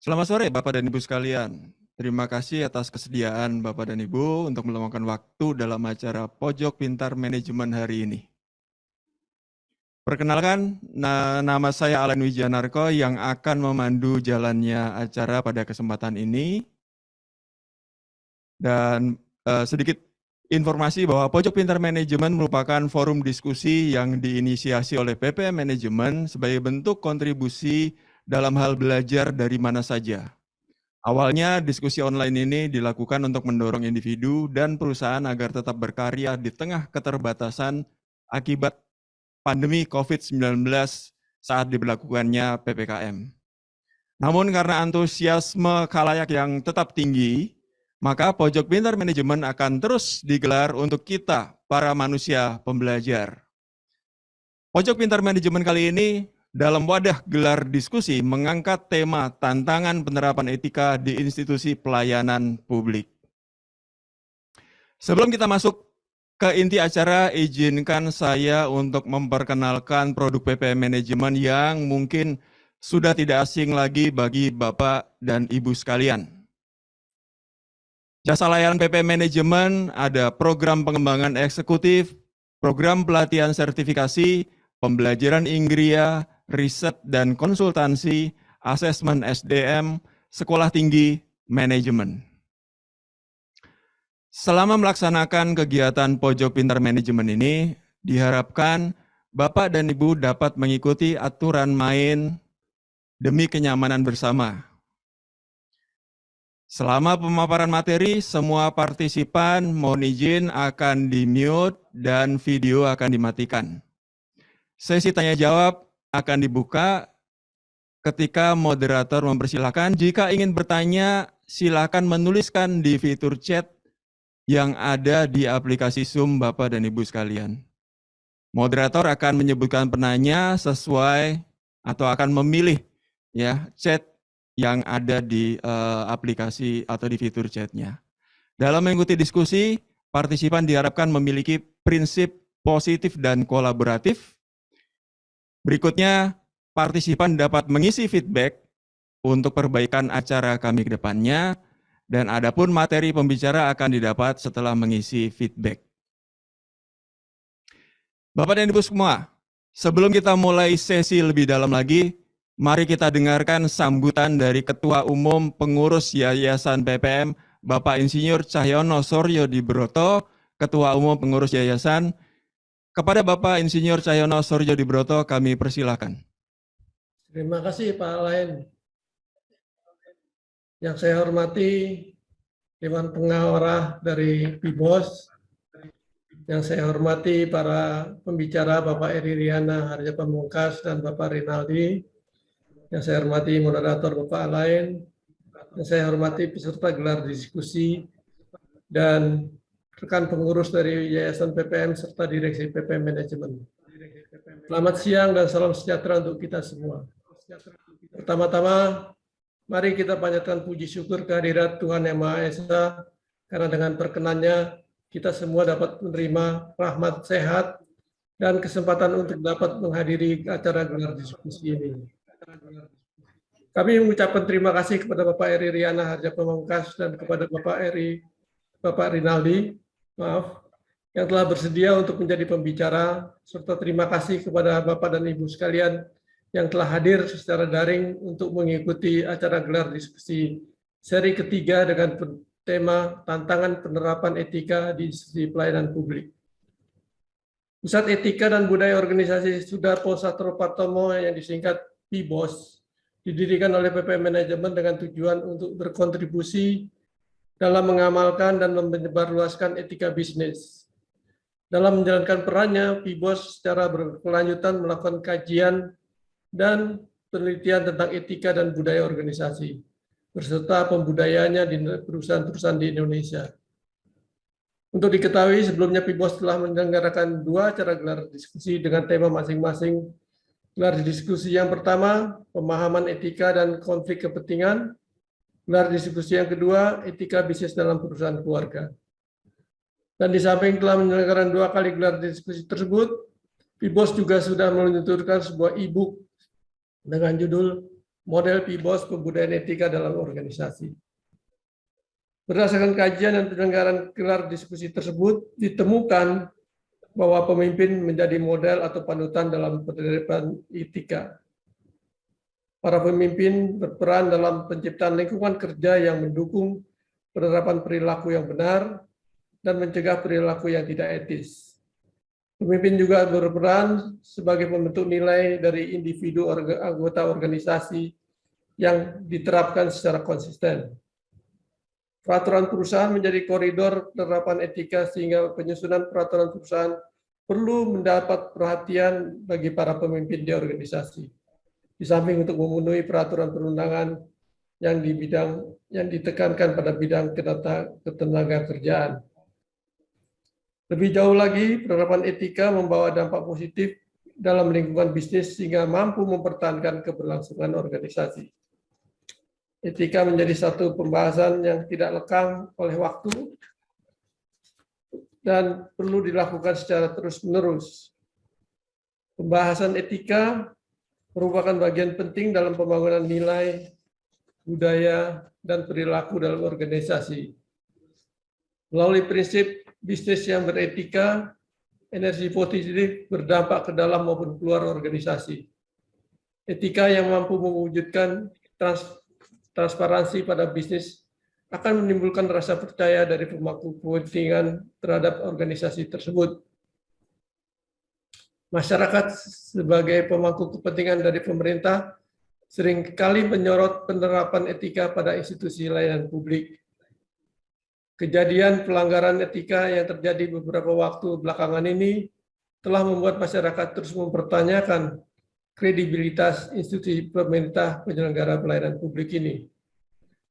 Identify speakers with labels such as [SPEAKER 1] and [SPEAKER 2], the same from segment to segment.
[SPEAKER 1] Selamat sore Bapak dan Ibu sekalian. Terima kasih atas kesediaan Bapak dan Ibu untuk meluangkan waktu dalam acara Pojok Pintar Manajemen hari ini. Perkenalkan, nama saya Alan Wijanarko yang akan memandu jalannya acara pada kesempatan ini. Dan sedikit informasi bahwa Pojok Pintar Manajemen merupakan forum diskusi yang diinisiasi oleh PPM Manajemen sebagai bentuk kontribusi dalam hal belajar dari mana saja. Awalnya diskusi online ini dilakukan untuk mendorong individu dan perusahaan agar tetap berkarya di tengah keterbatasan akibat pandemi COVID-19 saat diberlakukannya PPKM. Namun karena antusiasme khalayak yang tetap tinggi, maka Pojok Pintar Manajemen akan terus digelar untuk kita, para manusia pembelajar. Pojok Pintar Manajemen kali ini dalam wadah gelar diskusi mengangkat tema tantangan penerapan etika di institusi pelayanan publik. Sebelum kita masuk ke inti acara, izinkan saya untuk memperkenalkan produk PPM Manajemen yang mungkin sudah tidak asing lagi bagi Bapak dan Ibu sekalian. Jasa layanan PPM Manajemen ada program pengembangan eksekutif, program pelatihan sertifikasi, pembelajaran Inggria, riset dan konsultansi, asesmen SDM, sekolah tinggi, manajemen. Selama melaksanakan kegiatan Pojok Pintar Manajemen ini, diharapkan Bapak dan Ibu dapat mengikuti aturan main demi kenyamanan bersama. Selama pemaparan materi, semua partisipan mohon izin akan di-mute dan video akan dimatikan. Sesi tanya jawab akan dibuka ketika moderator mempersilahkan. Jika ingin bertanya, silakan menuliskan di fitur chat yang ada di aplikasi Zoom Bapak dan Ibu sekalian. Moderator akan menyebutkan penanya sesuai atau akan memilih ya chat yang ada di aplikasi atau di fitur chatnya. Dalam mengikuti diskusi, partisipan diharapkan memiliki prinsip positif dan kolaboratif. Berikutnya, partisipan dapat mengisi feedback untuk perbaikan acara kami ke depannya, dan adapun materi pembicara akan didapat setelah mengisi feedback. Bapak dan Ibu semua, sebelum kita mulai sesi lebih dalam lagi, mari kita dengarkan sambutan dari Ketua Umum Pengurus Yayasan PPM, Bapak Insinyur Cahyono Suryo Dibroto, Ketua Umum Pengurus Yayasan. Kepada Bapak Insinyur Cahyono Suryo Dibroto, kami persilakan.
[SPEAKER 2] Terima kasih Pak Alain. Yang saya hormati Dewan Pengarah dari PIBOS, yang saya hormati para pembicara Bapak Eri Riana Harja Pamungkas dan Bapak Rinaldi, yang saya hormati moderator Bapak Alain, yang saya hormati peserta gelar diskusi, dan rekan pengurus dari Yayasan PPM serta Direksi PPM Manajemen. Selamat siang dan salam sejahtera untuk kita semua. Pertama-tama, mari kita panjatkan puji syukur kehadirat Tuhan Yang Maha Esa, karena dengan perkenannya kita semua dapat menerima rahmat sehat dan kesempatan untuk dapat menghadiri acara gelar diskusi ini. Kami mengucapkan terima kasih kepada Bapak Eri Riana Harja Pamungkas dan kepada Bapak Rinaldi, yang telah bersedia untuk menjadi pembicara, serta terima kasih kepada Bapak dan Ibu sekalian yang telah hadir secara daring untuk mengikuti acara gelar diskusi seri ketiga dengan tema Tantangan Penerapan Etika di Institusi Pelayanan Publik. Pusat Etika dan Budaya Organisasi Sudarpo Satropartomo yang disingkat PIBOS didirikan oleh PPM Manajemen dengan tujuan untuk berkontribusi dalam mengamalkan dan menyebarluaskan etika bisnis. Dalam menjalankan perannya, PIBOS secara berkelanjutan melakukan kajian dan penelitian tentang etika dan budaya organisasi, beserta pembudayaannya di perusahaan-perusahaan di Indonesia. Untuk diketahui, sebelumnya PIBOS telah menyelenggarakan 2 acara gelar diskusi dengan tema masing-masing. Gelar diskusi yang pertama, pemahaman etika dan konflik kepentingan. Gelar diskusi yang kedua, etika bisnis dalam perusahaan keluarga. Dan di samping telah menyelenggarakan 2 kali gelar diskusi tersebut, PIBOS juga sudah meluncurkan sebuah e-book dengan judul model PBOS pembudayaan etika dalam organisasi. Berdasarkan kajian dan penyelenggaraan gelar diskusi tersebut, ditemukan bahwa pemimpin menjadi model atau panutan dalam penerapan etika. Para pemimpin berperan dalam penciptaan lingkungan kerja yang mendukung penerapan perilaku yang benar dan mencegah perilaku yang tidak etis. Pemimpin juga berperan sebagai pembentuk nilai dari individu anggota organisasi yang diterapkan secara konsisten. Peraturan perusahaan menjadi koridor penerapan etika sehingga penyusunan peraturan perusahaan perlu mendapat perhatian bagi para pemimpin di organisasi. Di samping untuk memenuhi peraturan perundangan yang ditekankan pada bidang ketenagakerjaan. Lebih jauh lagi, penerapan etika membawa dampak positif dalam lingkungan bisnis sehingga mampu mempertahankan keberlangsungan organisasi. Etika menjadi satu pembahasan yang tidak lekang oleh waktu dan perlu dilakukan secara terus-menerus. Pembahasan etika merupakan bagian penting dalam pembangunan nilai, budaya, dan perilaku dalam organisasi. Melalui prinsip bisnis yang beretika, energi positif berdampak ke dalam maupun keluar organisasi. Etika yang mampu mewujudkan transparansi pada bisnis akan menimbulkan rasa percaya dari pemangku kepentingan terhadap organisasi tersebut. Masyarakat sebagai pemangku kepentingan dari pemerintah seringkali menyorot penerapan etika pada institusi layanan publik. Kejadian pelanggaran etika yang terjadi beberapa waktu belakangan ini telah membuat masyarakat terus mempertanyakan kredibilitas institusi pemerintah penyelenggara pelayanan publik ini.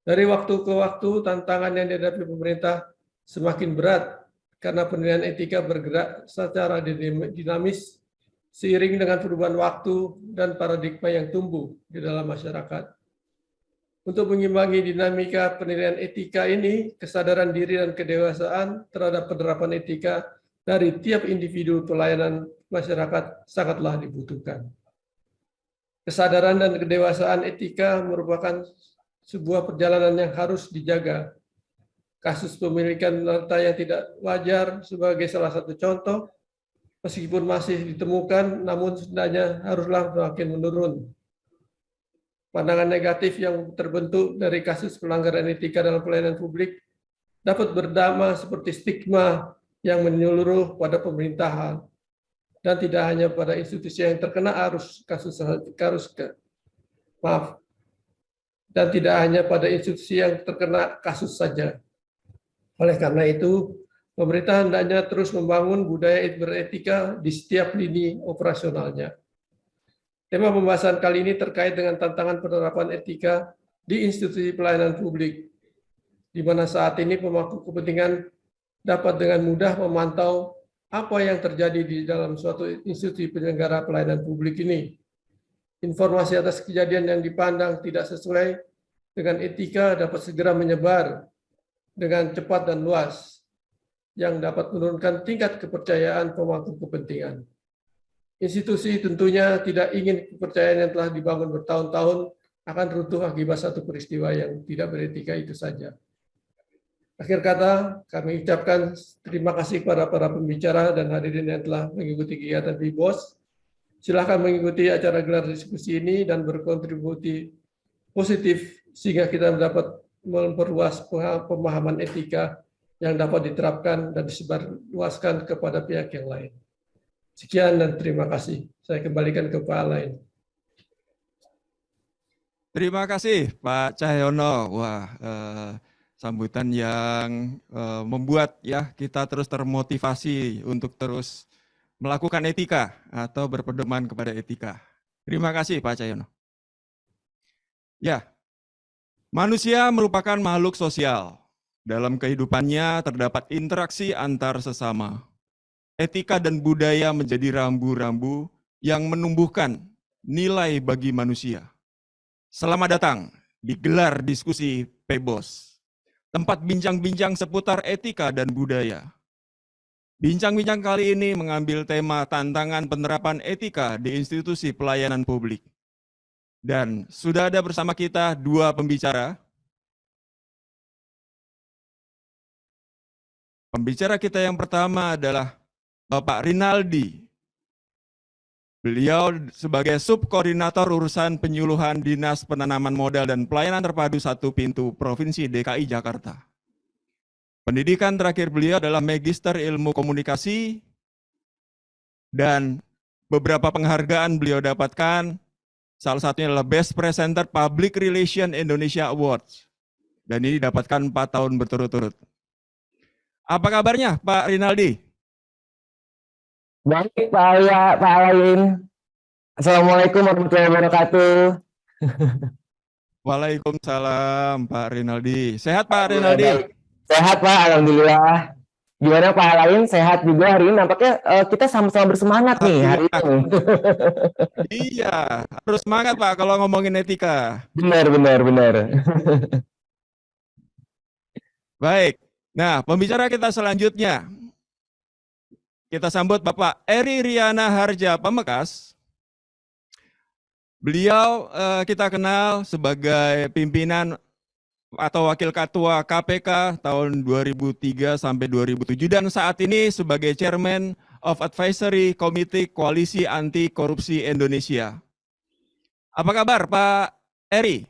[SPEAKER 2] Dari waktu ke waktu, tantangan yang dihadapi pemerintah semakin berat karena penilaian etika bergerak secara dinamis seiring dengan perubahan waktu dan paradigma yang tumbuh di dalam masyarakat. Untuk mengimbangi dinamika penilaian etika ini, kesadaran diri dan kedewasaan terhadap penerapan etika dari tiap individu pelayanan masyarakat sangatlah dibutuhkan. Kesadaran dan kedewasaan etika merupakan sebuah perjalanan yang harus dijaga. Kasus pemilikan harta yang tidak wajar sebagai salah satu contoh, meskipun masih ditemukan, namun sebenarnya haruslah semakin menurun. Pandangan negatif yang terbentuk dari kasus pelanggaran etika dalam pelayanan publik dapat berdampak seperti stigma yang menyeluruh pada pemerintahan dan tidak hanya pada institusi yang terkena dan tidak hanya pada institusi yang terkena kasus saja. Oleh karena itu, pemerintah hendaknya terus membangun budaya beretika di setiap lini operasionalnya. Tema pembahasan kali ini terkait dengan tantangan penerapan etika di institusi pelayanan publik, di mana saat ini pemangku kepentingan dapat dengan mudah memantau apa yang terjadi di dalam suatu institusi penyelenggara pelayanan publik ini. Informasi atas kejadian yang dipandang tidak sesuai dengan etika dapat segera menyebar dengan cepat dan luas, yang dapat menurunkan tingkat kepercayaan pemangku kepentingan. Institusi tentunya tidak ingin kepercayaan yang telah dibangun bertahun-tahun akan runtuh akibat satu peristiwa yang tidak beretika itu saja. Akhir kata, kami ucapkan terima kasih kepada para pembicara dan hadirin yang telah mengikuti kegiatan PBOS. Silakan mengikuti acara gelar diskusi ini dan berkontribusi positif sehingga kita dapat memperluas pemahaman etika yang dapat diterapkan dan disebarluaskan kepada pihak yang lain. Sekian dan terima kasih. Saya kembalikan ke Pak Alain.
[SPEAKER 1] Terima kasih Pak Cahyono. Wah, sambutan yang membuat ya kita terus termotivasi untuk terus melakukan etika atau berpedoman kepada etika. Terima kasih Pak Cahyono. Ya, manusia merupakan makhluk sosial. Dalam kehidupannya terdapat interaksi antar sesama. Etika dan budaya menjadi rambu-rambu yang menumbuhkan nilai bagi manusia. Selamat datang di gelar diskusi PBOS, tempat bincang-bincang seputar etika dan budaya. Bincang-bincang kali ini mengambil tema tantangan penerapan etika di institusi pelayanan publik. Dan sudah ada bersama kita dua pembicara. Pembicara kita yang pertama adalah Bapak Rinaldi. Beliau sebagai subkoordinator urusan penyuluhan Dinas Penanaman Modal dan Pelayanan Terpadu Satu Pintu Provinsi DKI Jakarta. Pendidikan terakhir beliau adalah Magister Ilmu Komunikasi dan beberapa penghargaan beliau dapatkan. Salah satunya adalah Best Presenter Public Relation Indonesia Awards. Dan ini didapatkan 4 tahun berturut-turut. Apa kabarnya Pak Rinaldi?
[SPEAKER 3] Baik Pak Alain. Assalamualaikum warahmatullahi wabarakatuh.
[SPEAKER 1] Waalaikumsalam Pak Rinaldi. Sehat Pak Rinaldi?
[SPEAKER 3] Sehat Pak, alhamdulillah. Gimana Pak Alain? Sehat juga hari ini. Nampaknya kita sama-sama bersemangat nih hari ini.
[SPEAKER 1] Iya, harus semangat Pak kalau ngomongin etika.
[SPEAKER 3] Benar.
[SPEAKER 1] Baik. Nah, pembicara kita selanjutnya, kita sambut Bapak Eri Riana Harja Pamekas. Beliau kita kenal sebagai pimpinan atau wakil ketua KPK tahun 2003 sampai 2007 dan saat ini sebagai Chairman of Advisory Committee Koalisi Anti Korupsi Indonesia. Apa kabar Pak Eri?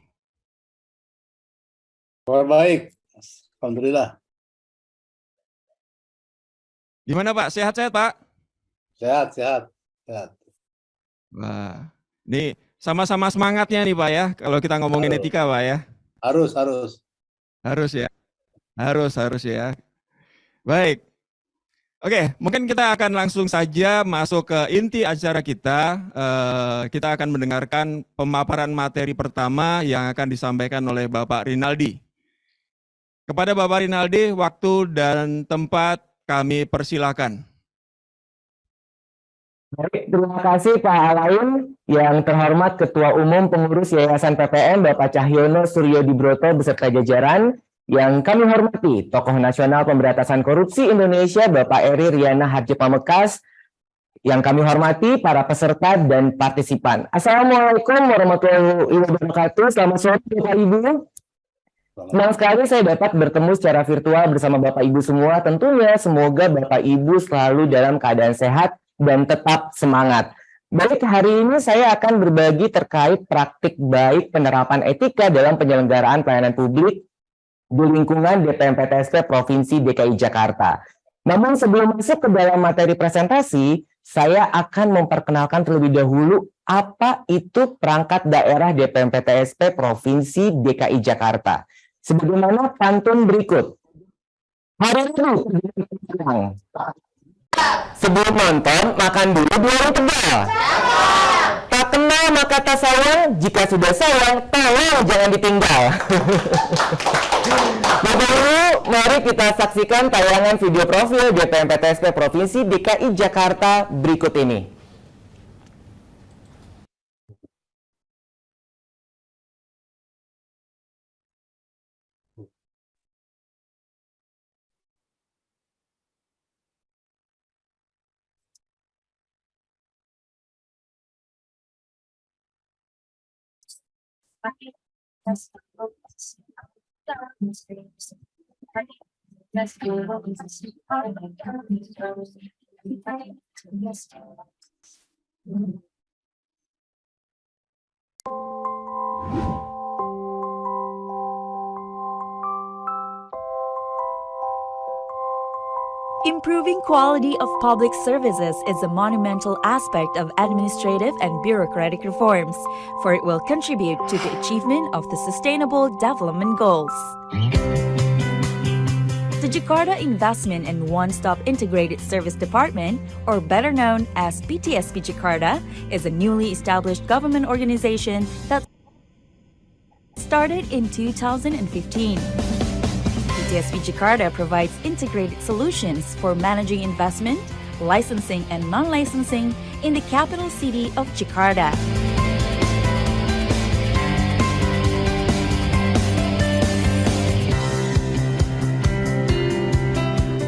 [SPEAKER 4] Kabar baik, alhamdulillah.
[SPEAKER 1] Gimana Pak? Sehat-sehat Pak?
[SPEAKER 4] Sehat.
[SPEAKER 1] Wah, ini sama-sama semangatnya nih Pak ya, kalau kita ngomongin etika Pak ya.
[SPEAKER 4] Harus.
[SPEAKER 1] Harus ya. Baik. Oke, mungkin kita akan langsung saja masuk ke inti acara kita. Kita akan mendengarkan pemaparan materi pertama yang akan disampaikan oleh Bapak Rinaldi. Kepada Bapak Rinaldi, waktu dan tempat kami persilakan.
[SPEAKER 3] Baik, terima kasih Pak Alain. Yang terhormat Ketua Umum Pengurus Yayasan PPM Bapak Cahyono Suryo Dibroto beserta jajaran. Yang kami hormati Tokoh Nasional Pemberantasan Korupsi Indonesia Bapak Eri Riana Harja Pamekas. Yang kami hormati para peserta dan partisipan. Assalamualaikum warahmatullahi wabarakatuh. Selamat sore Bapak Ibu. Senang sekali saya dapat bertemu secara virtual bersama Bapak Ibu semua. Tentunya semoga Bapak Ibu selalu dalam keadaan sehat dan tetap semangat. Baik, hari ini saya akan berbagi terkait praktik baik penerapan etika dalam penyelenggaraan pelayanan publik di lingkungan DPMPTSP Provinsi DKI Jakarta. Namun sebelum masuk ke dalam materi presentasi, saya akan memperkenalkan terlebih dahulu apa itu perangkat daerah DPMPTSP Provinsi DKI Jakarta. Sebagaimana pantun berikut. Hari Rabu, sebelum nonton, makan dulu 2 roti tebal. Tak kenal maka tak sayang, jika sudah sayang, tolong jangan ditinggal. Bapak Ibu, mari kita saksikan tayangan video profil DPMPTSP Provinsi DKI Jakarta berikut ini.
[SPEAKER 5] Improving quality of public services is a monumental aspect of administrative and bureaucratic reforms, for it will contribute to the achievement of the Sustainable Development Goals. The Jakarta Investment and One-Stop Integrated Service Department, or better known as PTSP Jakarta, is a newly established government organization that started in 2015. PTSP Jakarta provides integrated solutions for managing investment, licensing, and non-licensing in the capital city of Jakarta.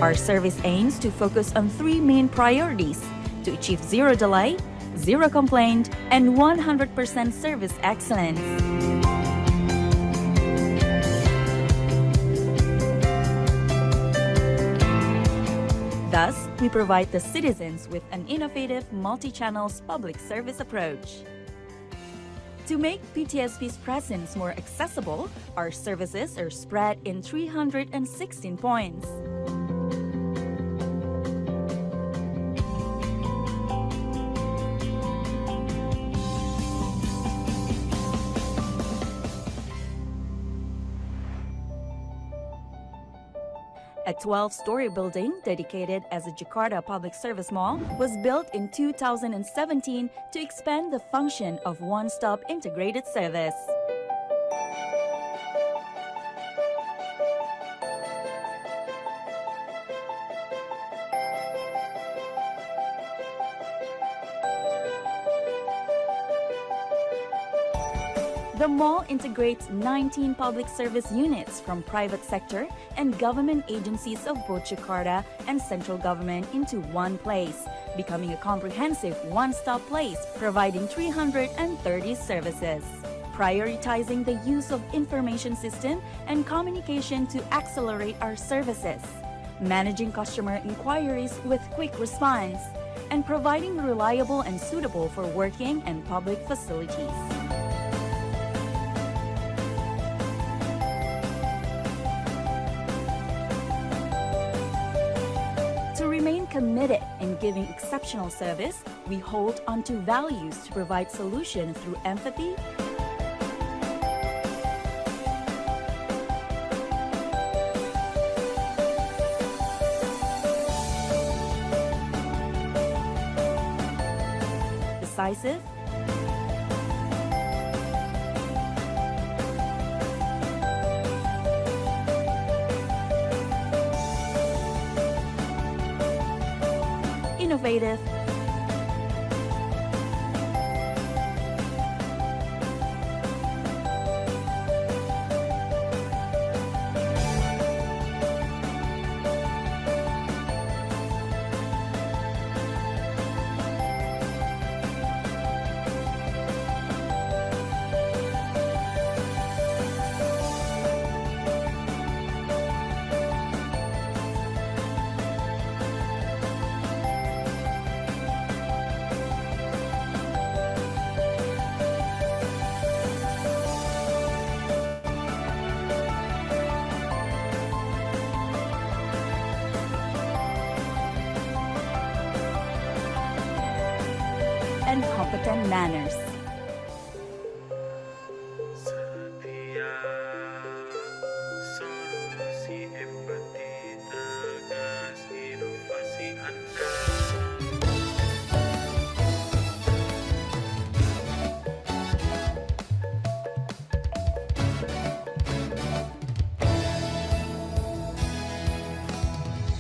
[SPEAKER 5] Our service aims to focus on 3 main priorities: to achieve zero delay, zero complaint, and 100% service excellence. Thus, we provide the citizens with an innovative multi-channel public service approach. To make PTSP's presence more accessible, our services are spread in 316 points. A 12-story building dedicated as a Jakarta Public Service Mall was built in 2017 to expand the function of one-stop integrated service. The mall integrates 19 public service units from private sector and government agencies of both Jakarta and central government into one place, becoming a comprehensive one-stop place providing 330 services. Prioritizing the use of information system and communication to accelerate our services, managing customer inquiries with quick response, and providing reliable and suitable for working and public facilities. To remain committed in giving exceptional service, we hold onto values to provide solutions through empathy, decisive, innovative, and competent manners.
[SPEAKER 6] Setiap solusi empati tegas inovasi Anda.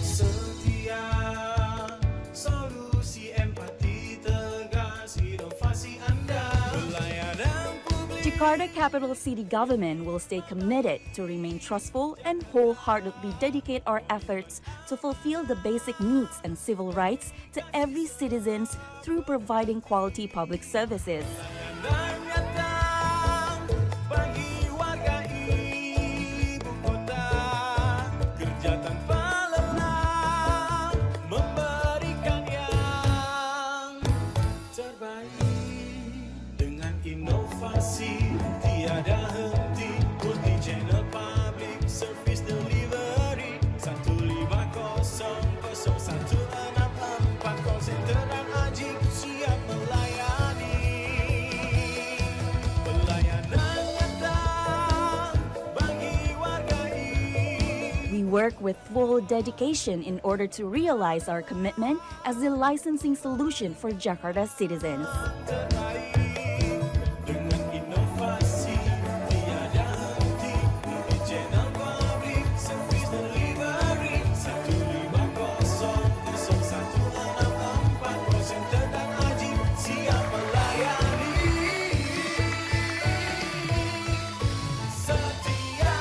[SPEAKER 6] Setiap solusi empati tegas inovasi Anda. Pelayanan publik.
[SPEAKER 5] Jakarta Capital City Government will stay committed to remain trustful and wholeheartedly dedicate our efforts to fulfill the basic needs and civil rights to every citizen through providing quality public services.
[SPEAKER 6] Dan nyata bagi warga ibu kota, kerja tanpa lelah memberikan yang terbaik dengan inovasi tiada henti, multi channel public service delivery 1500164 call center dan Ajib siap melayani. Pelayanan nyata bagi warga ini.
[SPEAKER 5] We work with full dedication in order to realize our commitment as the licensing solution for Jakarta citizens.
[SPEAKER 6] Dengan inovasi tiada henti, multi channel public service delivery 1500164 call center dan Ajib siap melayani. Setia.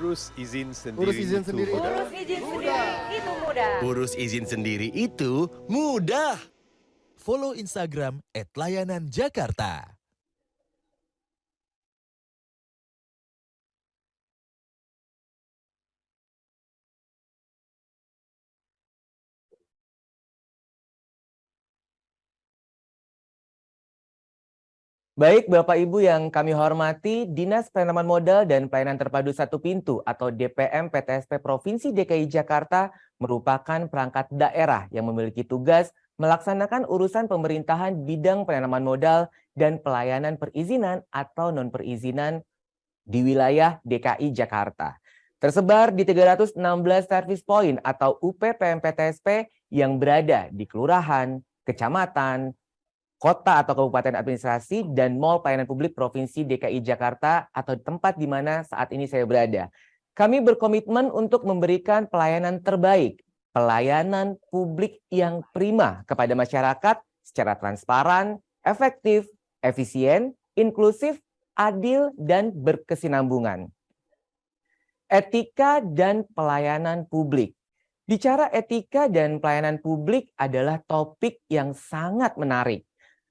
[SPEAKER 7] Urus izin sendiri.
[SPEAKER 8] Urus izin sendiri.
[SPEAKER 5] Urus izin sendiri itu mudah.
[SPEAKER 8] Urus izin sendiri itu mudah.
[SPEAKER 9] Follow Instagram @layananjakarta.
[SPEAKER 3] Baik, Bapak Ibu yang kami hormati, Dinas Penanaman Modal dan Pelayanan Terpadu Satu Pintu atau DPM PTSP Provinsi DKI Jakarta merupakan perangkat daerah yang memiliki tugas melaksanakan urusan pemerintahan bidang penanaman modal dan pelayanan perizinan atau non-perizinan di wilayah DKI Jakarta. Tersebar di 316 service point atau UPPM PTSP yang berada di kelurahan, kecamatan, kota atau kabupaten administrasi, dan Mall Pelayanan Publik Provinsi DKI Jakarta atau tempat di mana saat ini saya berada. Kami berkomitmen untuk memberikan pelayanan terbaik, pelayanan publik yang prima kepada masyarakat secara transparan, efektif, efisien, inklusif, adil, dan berkesinambungan. Etika dan pelayanan publik. Bicara etika dan pelayanan publik adalah topik yang sangat menarik.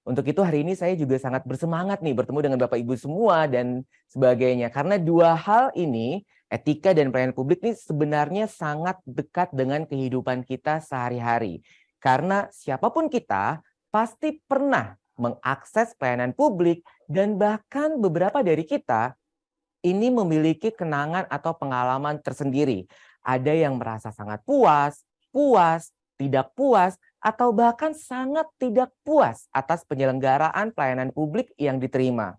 [SPEAKER 3] Untuk itu hari ini saya juga sangat bersemangat nih bertemu dengan Bapak Ibu semua dan sebagainya. Karena dua hal ini, etika dan pelayanan publik ini sebenarnya sangat dekat dengan kehidupan kita sehari-hari. Karena siapapun kita pasti pernah mengakses pelayanan publik dan bahkan beberapa dari kita ini memiliki kenangan atau pengalaman tersendiri. Ada yang merasa sangat puas, tidak puas, atau bahkan sangat tidak puas atas penyelenggaraan pelayanan publik yang diterima.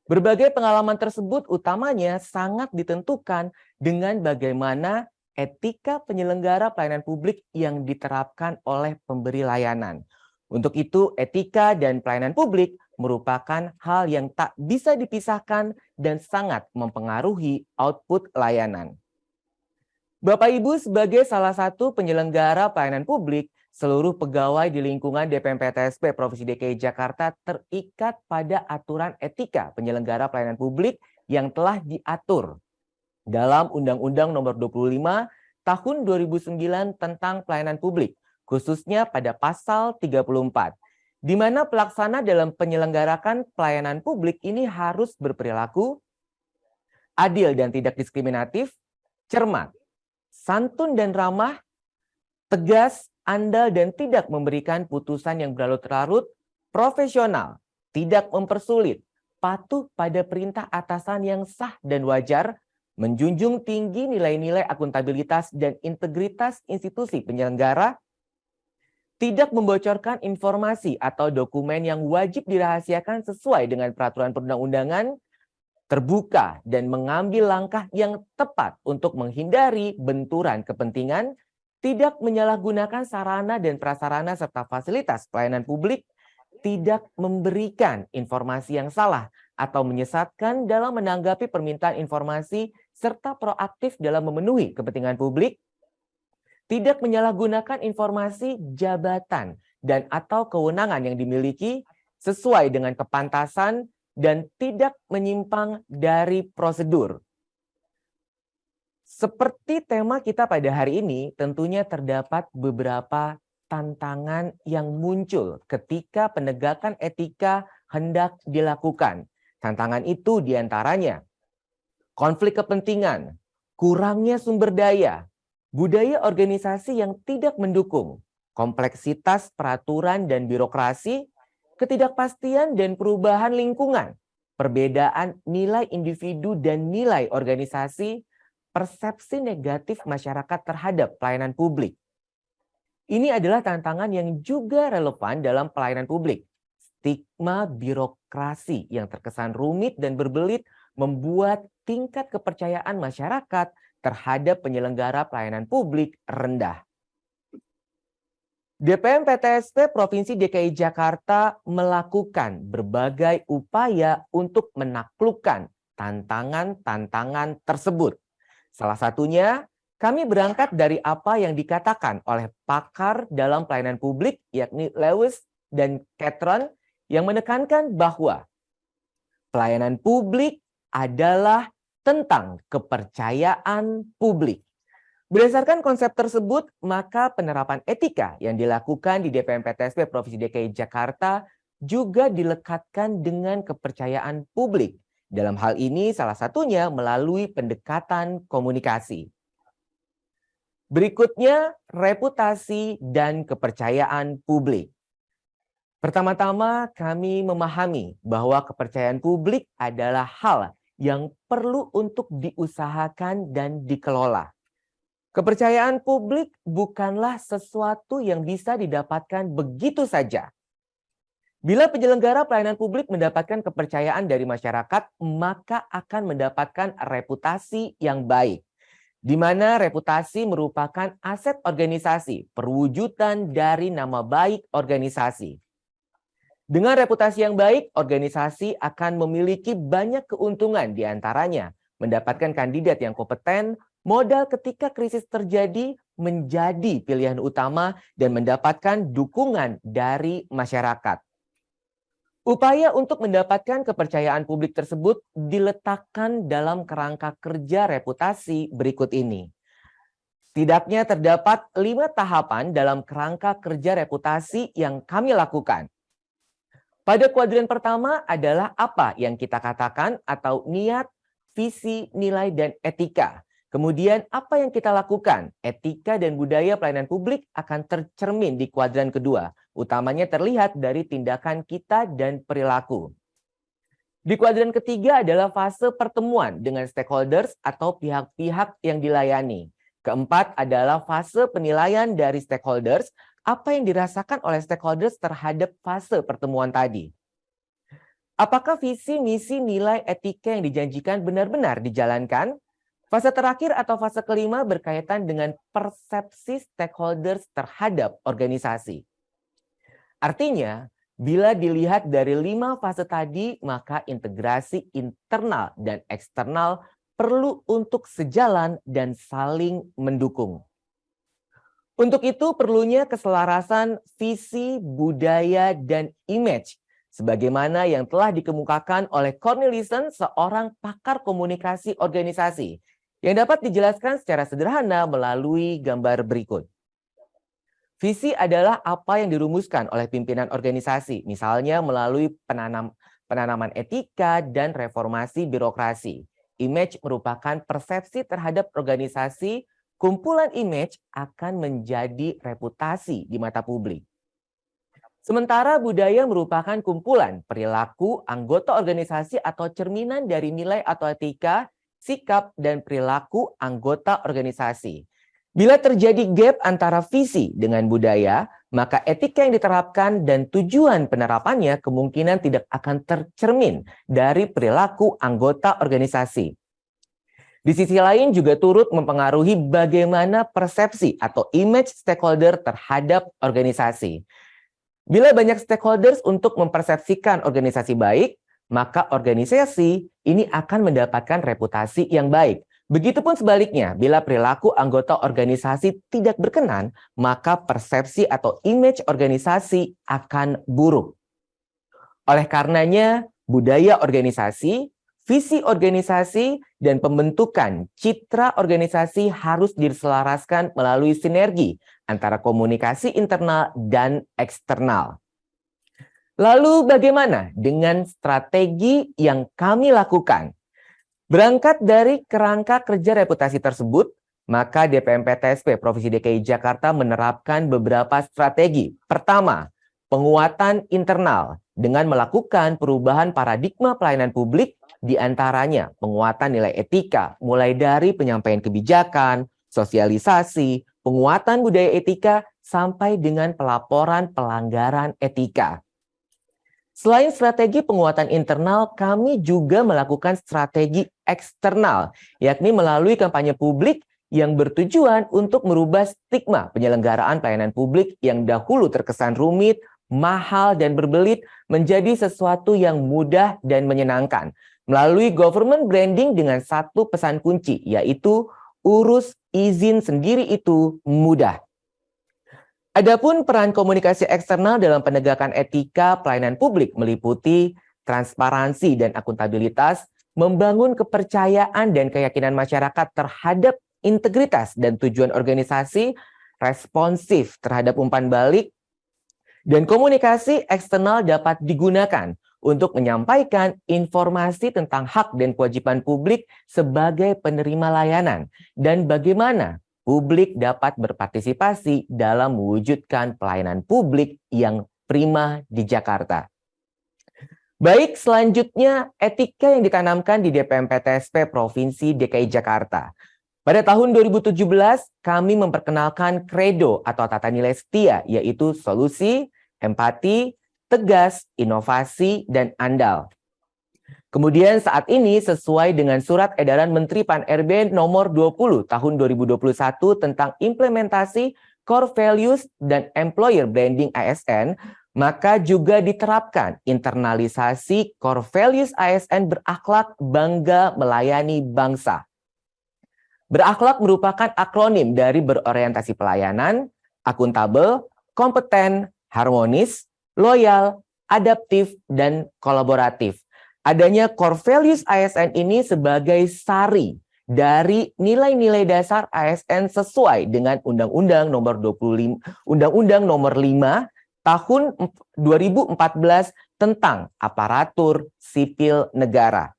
[SPEAKER 3] Berbagai pengalaman tersebut utamanya sangat ditentukan dengan bagaimana etika penyelenggara pelayanan publik yang diterapkan oleh pemberi layanan. Untuk itu, etika dan pelayanan publik merupakan hal yang tak bisa dipisahkan dan sangat mempengaruhi output layanan. Bapak Ibu, sebagai salah satu penyelenggara pelayanan publik, seluruh pegawai di lingkungan DPM PTSP Provinsi DKI Jakarta terikat pada aturan etika penyelenggara pelayanan publik yang telah diatur dalam Undang-Undang Nomor 25 Tahun 2009 tentang Pelayanan Publik, khususnya pada pasal 34, di mana pelaksana dalam penyelenggarakan pelayanan publik ini harus berperilaku adil dan tidak diskriminatif, cermat, santun dan ramah, tegas, andal dan tidak memberikan putusan yang berlarut-larut, profesional, tidak mempersulit, patuh pada perintah atasan yang sah dan wajar, menjunjung tinggi nilai-nilai akuntabilitas dan integritas institusi penyelenggara, tidak membocorkan informasi atau dokumen yang wajib dirahasiakan sesuai dengan peraturan perundang-undangan, terbuka dan mengambil langkah yang tepat untuk menghindari benturan kepentingan, tidak menyalahgunakan sarana dan prasarana serta fasilitas pelayanan publik, tidak memberikan informasi yang salah atau menyesatkan dalam menanggapi permintaan informasi, serta proaktif dalam memenuhi kepentingan publik, tidak menyalahgunakan informasi jabatan dan atau kewenangan yang dimiliki sesuai dengan kepantasan dan tidak menyimpang dari prosedur. Seperti tema kita pada hari ini, tentunya terdapat beberapa tantangan yang muncul ketika penegakan etika hendak dilakukan. Tantangan itu diantaranya konflik kepentingan, kurangnya sumber daya, budaya organisasi yang tidak mendukung, kompleksitas peraturan dan birokrasi, ketidakpastian dan perubahan lingkungan, perbedaan nilai individu dan nilai organisasi, persepsi negatif masyarakat terhadap pelayanan publik. Ini adalah tantangan yang juga relevan dalam pelayanan publik. Stigma birokrasi yang terkesan rumit dan berbelit membuat tingkat kepercayaan masyarakat terhadap penyelenggara pelayanan publik rendah. DPM PTSP Provinsi DKI Jakarta melakukan berbagai upaya untuk menaklukkan tantangan-tantangan tersebut. Salah satunya, kami berangkat dari apa yang dikatakan oleh pakar dalam pelayanan publik, yakni Lewis dan Catron, yang menekankan bahwa pelayanan publik adalah tentang kepercayaan publik. Berdasarkan konsep tersebut, maka penerapan etika yang dilakukan di DPMPTSP Provinsi DKI Jakarta juga dilekatkan dengan kepercayaan publik. Dalam hal ini salah satunya melalui pendekatan komunikasi. Berikutnya, reputasi dan kepercayaan publik. Pertama-tama, kami memahami bahwa kepercayaan publik adalah hal yang perlu untuk diusahakan dan dikelola. Kepercayaan publik bukanlah sesuatu yang bisa didapatkan begitu saja. Bila penyelenggara pelayanan publik mendapatkan kepercayaan dari masyarakat, maka akan mendapatkan reputasi yang baik, di mana reputasi merupakan aset organisasi, perwujudan dari nama baik organisasi. Dengan reputasi yang baik, organisasi akan memiliki banyak keuntungan, di antaranya mendapatkan kandidat yang kompeten, modal ketika krisis terjadi menjadi pilihan utama, dan mendapatkan dukungan dari masyarakat. Upaya untuk mendapatkan kepercayaan publik tersebut diletakkan dalam kerangka kerja reputasi berikut ini. Setidaknya terdapat 5 tahapan dalam kerangka kerja reputasi yang kami lakukan. Pada kuadran pertama adalah apa yang kita katakan atau niat, visi, nilai, dan etika. Kemudian apa yang kita lakukan, etika dan budaya pelayanan publik akan tercermin di kuadran kedua, utamanya terlihat dari tindakan kita dan perilaku. Di kuadran ketiga adalah fase pertemuan dengan stakeholders atau pihak-pihak yang dilayani. Keempat adalah fase penilaian dari stakeholders, apa yang dirasakan oleh stakeholders terhadap fase pertemuan tadi. Apakah visi, misi, nilai, etika yang dijanjikan benar-benar dijalankan? Fase terakhir atau fase kelima berkaitan dengan persepsi stakeholders terhadap organisasi. Artinya, bila dilihat dari 5 fase tadi, maka integrasi internal dan eksternal perlu untuk sejalan dan saling mendukung. Untuk itu perlunya keselarasan visi, budaya, dan image, sebagaimana yang telah dikemukakan oleh Cornelissen, seorang pakar komunikasi organisasi, yang dapat dijelaskan secara sederhana melalui gambar berikut. Visi adalah apa yang dirumuskan oleh pimpinan organisasi, misalnya melalui penanaman etika dan reformasi birokrasi. Image merupakan persepsi terhadap organisasi, kumpulan image akan menjadi reputasi di mata publik. Sementara budaya merupakan kumpulan perilaku anggota organisasi atau cerminan dari nilai atau etika, sikap, dan perilaku anggota organisasi. Bila terjadi gap antara visi dengan budaya, maka etika yang diterapkan dan tujuan penerapannya kemungkinan tidak akan tercermin dari perilaku anggota organisasi. Di sisi lain juga turut mempengaruhi bagaimana persepsi atau image stakeholder terhadap organisasi. Bila banyak stakeholders untuk mempersepsikan organisasi baik, maka organisasi ini akan mendapatkan reputasi yang baik. Begitupun sebaliknya, bila perilaku anggota organisasi tidak berkenan, maka persepsi atau image organisasi akan buruk. Oleh karenanya, budaya organisasi, visi organisasi, dan pembentukan citra organisasi harus diselaraskan melalui sinergi antara komunikasi internal dan eksternal. Lalu bagaimana dengan strategi yang kami lakukan? Berangkat dari kerangka kerja reputasi tersebut, maka DPMPTSP Provinsi DKI Jakarta menerapkan beberapa strategi. Pertama, penguatan internal dengan melakukan perubahan paradigma pelayanan publik, di antaranya penguatan nilai etika, mulai dari penyampaian kebijakan, sosialisasi, penguatan budaya etika, sampai dengan pelaporan pelanggaran etika. Selain strategi penguatan internal, kami juga melakukan strategi eksternal, yakni melalui kampanye publik yang bertujuan untuk merubah stigma penyelenggaraan pelayanan publik yang dahulu terkesan rumit, mahal, dan berbelit menjadi sesuatu yang mudah dan menyenangkan. Melalui government branding dengan satu pesan kunci, yaitu urus izin sendiri itu mudah. Adapun peran komunikasi eksternal dalam penegakan etika pelayanan publik meliputi transparansi dan akuntabilitas, membangun kepercayaan dan keyakinan masyarakat terhadap integritas dan tujuan organisasi, responsif terhadap umpan balik, dan komunikasi eksternal dapat digunakan untuk menyampaikan informasi tentang hak dan kewajiban publik sebagai penerima layanan dan bagaimana publik dapat berpartisipasi dalam mewujudkan pelayanan publik yang prima di Jakarta. Baik, selanjutnya etika yang ditanamkan di DPM-PTSP Provinsi DKI Jakarta. Pada tahun 2017, kami memperkenalkan kredo atau tata nilai setia, yaitu solusi, empati, tegas, inovasi, dan andal. Kemudian saat ini sesuai dengan Surat Edaran Menteri Pan-RB nomor 20 tahun 2021 tentang implementasi core values dan employer branding ASN, maka juga diterapkan internalisasi core values ASN berakhlak, bangga, melayani bangsa. Berakhlak merupakan akronim dari berorientasi pelayanan, akuntabel, kompeten, harmonis, loyal, adaptif, dan kolaboratif. Adanya core values ASN ini sebagai sari dari nilai-nilai dasar ASN sesuai dengan Undang-Undang Nomor 25, Undang-Undang Nomor 5 Tahun 2014 tentang Aparatur Sipil Negara.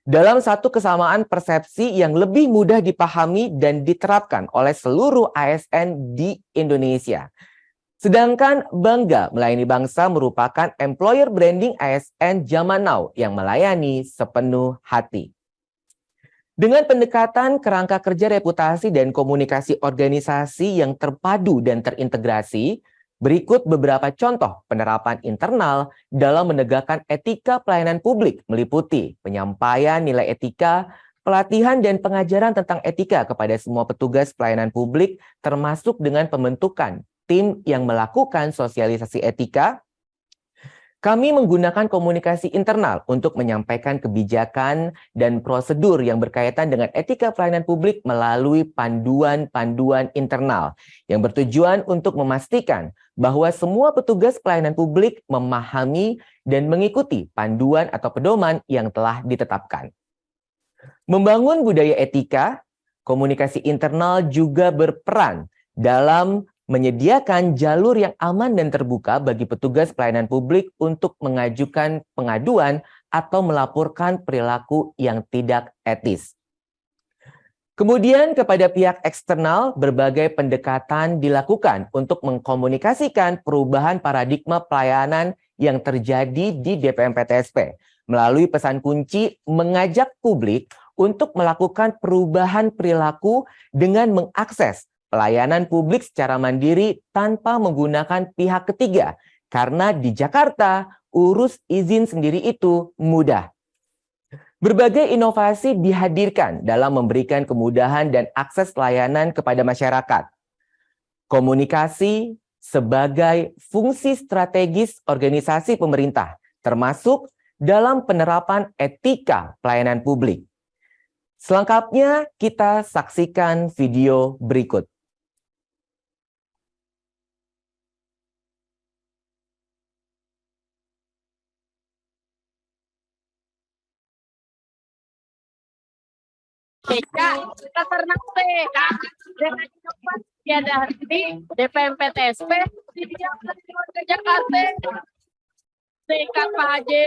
[SPEAKER 3] Dalam satu kesamaan persepsi yang lebih mudah dipahami dan diterapkan oleh seluruh ASN di Indonesia. Sedangkan bangga melayani bangsa merupakan employer branding ASN zaman now yang melayani sepenuh hati. Dengan pendekatan kerangka kerja reputasi dan komunikasi organisasi yang terpadu dan terintegrasi, berikut beberapa contoh penerapan internal dalam menegakkan etika pelayanan publik meliputi penyampaian nilai etika, pelatihan dan pengajaran tentang etika kepada semua petugas pelayanan publik termasuk dengan pembentukan tim yang melakukan sosialisasi etika. Kami menggunakan komunikasi internal untuk menyampaikan kebijakan dan prosedur yang berkaitan dengan etika pelayanan publik melalui panduan-panduan internal yang bertujuan untuk memastikan bahwa semua petugas pelayanan publik memahami dan mengikuti panduan atau pedoman yang telah ditetapkan. Membangun budaya etika, komunikasi internal juga berperan dalam menyediakan jalur yang aman dan terbuka bagi petugas pelayanan publik untuk mengajukan pengaduan atau melaporkan perilaku yang tidak etis. Kemudian kepada pihak eksternal, berbagai pendekatan dilakukan untuk mengkomunikasikan perubahan paradigma pelayanan yang terjadi di DPM-PTSP melalui pesan kunci mengajak publik untuk melakukan perubahan perilaku dengan mengakses pelayanan publik secara mandiri tanpa menggunakan pihak ketiga, karena di Jakarta urus izin sendiri itu mudah. Berbagai inovasi dihadirkan dalam memberikan kemudahan dan akses layanan kepada masyarakat. Komunikasi sebagai fungsi strategis organisasi pemerintah, termasuk dalam penerapan etika pelayanan publik. Selengkapnya kita saksikan video berikut.
[SPEAKER 7] Karena dengan cepat tiada henti DPM-PTSP di Jakarta dekat Pak Haji.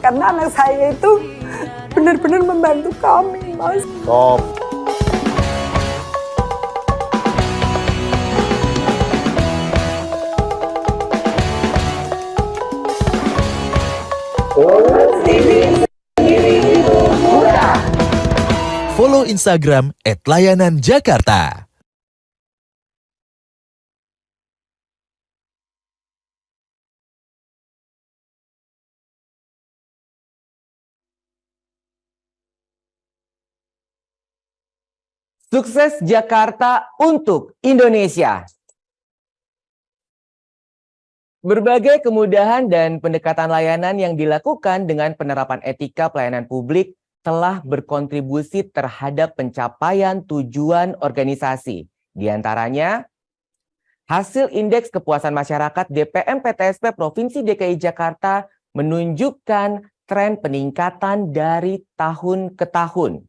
[SPEAKER 10] Karena anak saya itu benar-benar membantu kami, Mas.
[SPEAKER 4] Stop.
[SPEAKER 9] Follow Instagram @layananjakarta.
[SPEAKER 3] Sukses Jakarta untuk Indonesia. Berbagai kemudahan dan pendekatan layanan yang dilakukan dengan penerapan etika pelayanan publik telah berkontribusi terhadap pencapaian tujuan organisasi. Di antaranya, hasil Indeks Kepuasan Masyarakat DPM PTSP Provinsi DKI Jakarta menunjukkan tren peningkatan dari tahun ke tahun.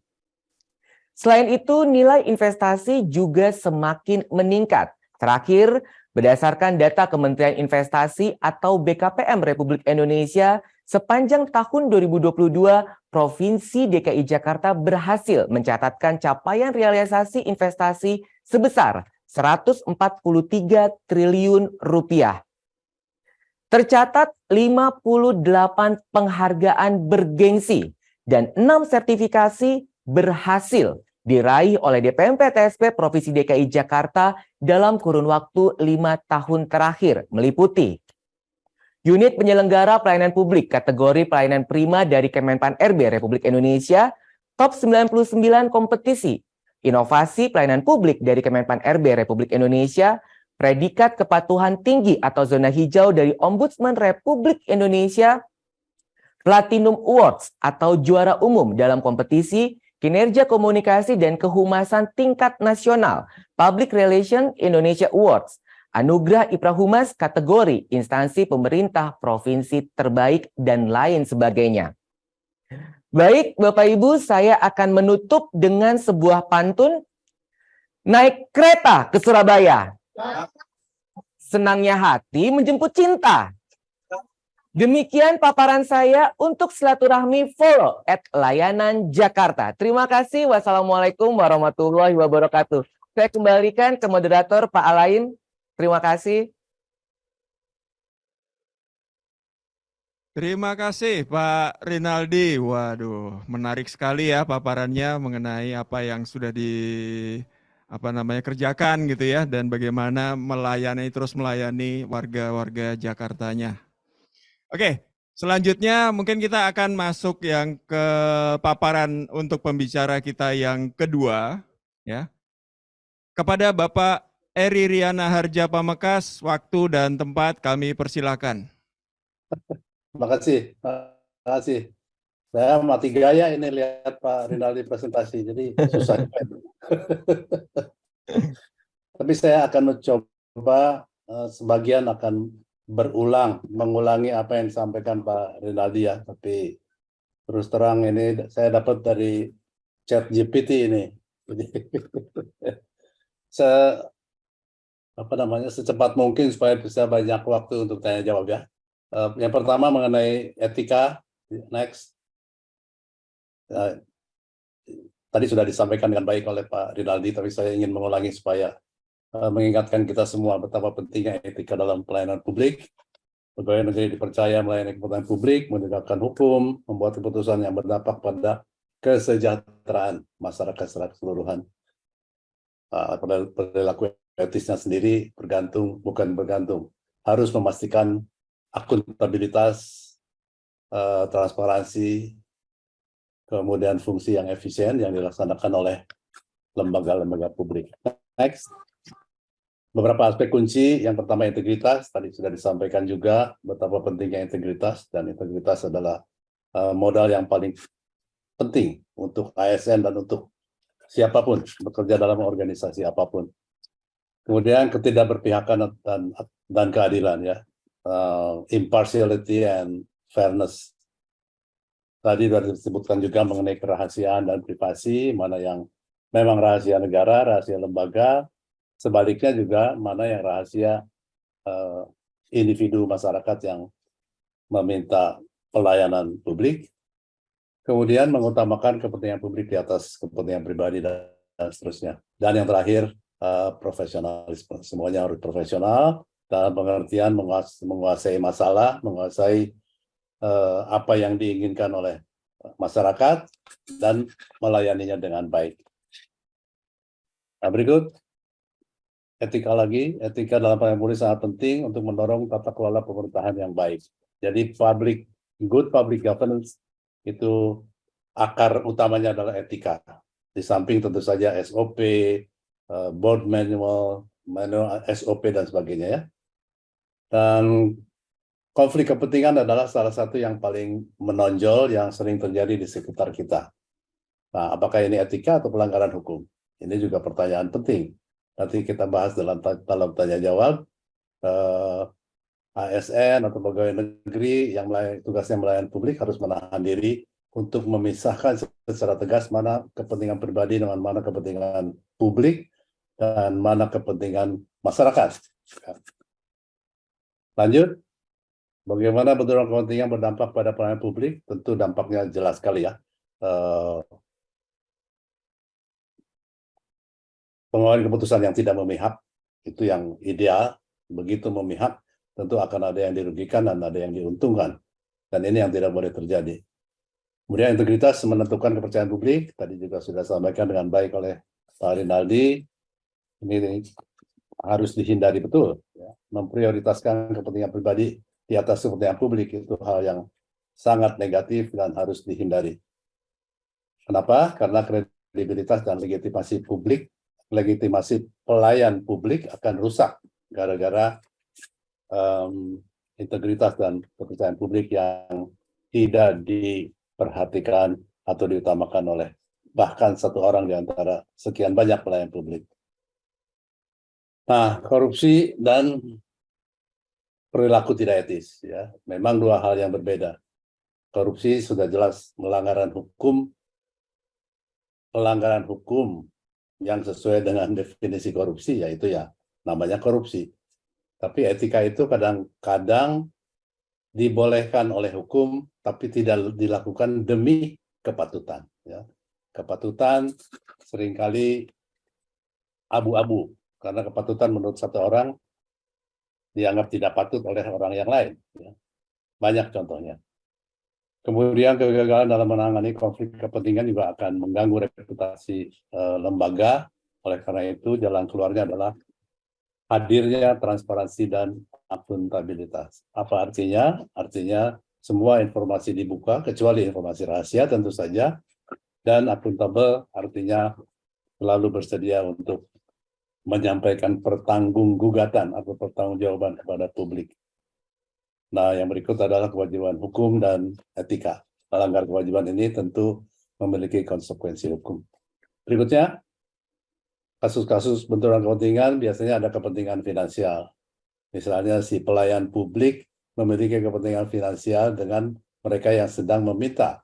[SPEAKER 3] Selain itu, nilai investasi juga semakin meningkat. Terakhir, berdasarkan data Kementerian Investasi atau BKPM Republik Indonesia, sepanjang tahun 2022, Provinsi DKI Jakarta berhasil mencatatkan capaian realisasi investasi sebesar 143 triliun rupiah. Tercatat 58 penghargaan bergengsi dan 6 sertifikasi berhasil diraih oleh DPM PTSP Provinsi DKI Jakarta dalam kurun waktu 5 tahun terakhir, meliputi Unit Penyelenggara Pelayanan Publik kategori pelayanan prima dari Kemenpan RB Republik Indonesia, top 99 kompetisi, Inovasi Pelayanan Publik dari Kemenpan RB Republik Indonesia, predikat kepatuhan tinggi atau zona hijau dari Ombudsman Republik Indonesia, Platinum Awards atau juara umum dalam kompetisi Kinerja Komunikasi dan Kehumasan tingkat nasional, Public Relation Indonesia Awards, Anugerah Ipra Humas kategori instansi pemerintah provinsi terbaik, dan lain sebagainya. Baik, Bapak Ibu, saya akan menutup dengan sebuah pantun. Naik kereta ke Surabaya, senangnya hati menjemput cinta. Demikian paparan saya untuk silaturahmi follow @layanan Jakarta. Terima kasih. Wassalamualaikum warahmatullahi wabarakatuh. Saya kembalikan ke moderator Pak Alain. Terima kasih.
[SPEAKER 1] Terima kasih Pak Rinaldi. Waduh, menarik sekali ya paparannya mengenai apa yang sudah kerjakan gitu ya, dan bagaimana terus melayani warga-warga Jakartanya. Oke, selanjutnya mungkin kita akan masuk yang ke paparan untuk pembicara kita yang kedua ya. Kepada Bapak Eri Riana Harja Pamekas, waktu dan tempat kami persilakan.
[SPEAKER 4] Terima kasih. Saya mati gaya ini lihat Pak Rinaldi presentasi, jadi susah. Tapi saya akan mencoba sebagian akan mengulangi apa yang disampaikan Pak Rinaldi ya. Tapi terus terang ini saya dapat dari ChatGPT ini. Jadi secepat mungkin supaya bisa banyak waktu untuk tanya jawab ya. Yang pertama mengenai etika, next. Tadi sudah disampaikan dengan baik oleh Pak Rinaldi, tapi saya ingin mengulangi supaya mengingatkan kita semua betapa pentingnya etika dalam pelayanan publik. Pegawai negeri dipercaya melayani kepentingan publik, menegakkan hukum, membuat keputusan yang berdampak pada kesejahteraan masyarakat secara keseluruhan. Perilaku etisnya sendiri bukan bergantung, harus memastikan akuntabilitas, transparansi, kemudian fungsi yang efisien yang dilaksanakan oleh lembaga-lembaga publik. Next. Beberapa aspek kunci, yang pertama integritas, tadi sudah disampaikan juga betapa pentingnya integritas, dan integritas adalah modal yang paling penting untuk ASN dan untuk siapapun bekerja dalam organisasi apapun. Kemudian ketidakberpihakan dan keadilan ya, impartiality and fairness. Tadi sudah disebutkan juga mengenai kerahasiaan dan privasi, mana yang memang rahasia negara, rahasia lembaga, sebaliknya juga mana yang rahasia individu masyarakat yang meminta pelayanan publik. Kemudian mengutamakan kepentingan publik di atas kepentingan pribadi dan seterusnya. Dan yang terakhir, profesionalisme. Semuanya harus profesional dalam pengertian menguasai masalah, menguasai apa yang diinginkan oleh masyarakat dan melayaninya dengan baik. Nah, berikut etika lagi. Etika dalam pelayanan publik sangat penting untuk mendorong tata kelola pemerintahan yang baik. Jadi good public governance itu akar utamanya adalah etika. Di samping tentu saja SOP, board manual SOP dan sebagainya ya. Dan konflik kepentingan adalah salah satu yang paling menonjol yang sering terjadi di sekitar kita. Nah, apakah ini etika atau pelanggaran hukum? Ini juga pertanyaan penting. Nanti kita bahas dalam tanya jawab. ASN atau pegawai negeri yang tugasnya melayani publik harus menahan diri untuk memisahkan secara tegas mana kepentingan pribadi dengan mana kepentingan publik dan mana kepentingan masyarakat. Lanjut, bagaimana benturan kepentingan berdampak pada pelayanan publik? Tentu dampaknya jelas sekali ya. Pengambilan keputusan yang tidak memihak, itu yang ideal. Begitu memihak, tentu akan ada yang dirugikan dan ada yang diuntungkan. Dan ini yang tidak boleh terjadi. Kemudian integritas menentukan kepercayaan publik, tadi juga sudah disampaikan dengan baik oleh Pak Rinaldi, ini harus dihindari betul. Ya. Memprioritaskan kepentingan pribadi di atas kepentingan publik, itu hal yang sangat negatif dan harus dihindari. Kenapa? Karena kredibilitas dan legitimasi publik, legitimasi pelayan publik akan rusak gara-gara integritas dan kepercayaan publik yang tidak diperhatikan atau diutamakan oleh bahkan satu orang di antara sekian banyak pelayan publik. Nah, korupsi dan perilaku tidak etis, ya, memang dua hal yang berbeda. Korupsi sudah jelas pelanggaran hukum yang sesuai dengan definisi korupsi, yaitu ya namanya korupsi. Tapi etika itu kadang-kadang dibolehkan oleh hukum, tapi tidak dilakukan demi kepatutan. Ya. Kepatutan seringkali abu-abu, karena kepatutan menurut satu orang dianggap tidak patut oleh orang yang lain. Ya. Banyak contohnya. Kemudian kegagalan dalam menangani konflik kepentingan juga akan mengganggu reputasi lembaga. Oleh karena itu, jalan keluarnya adalah hadirnya transparansi dan akuntabilitas. Apa artinya? Artinya semua informasi dibuka, kecuali informasi rahasia tentu saja, dan akuntabel artinya selalu bersedia untuk menyampaikan pertanggunggugatan atau pertanggungjawaban kepada publik. Nah, yang berikut adalah kewajiban hukum dan etika. Melanggar kewajiban ini tentu memiliki konsekuensi hukum. Berikutnya, kasus-kasus benturan kepentingan biasanya ada kepentingan finansial. Misalnya si pelayan publik memiliki kepentingan finansial dengan mereka yang sedang meminta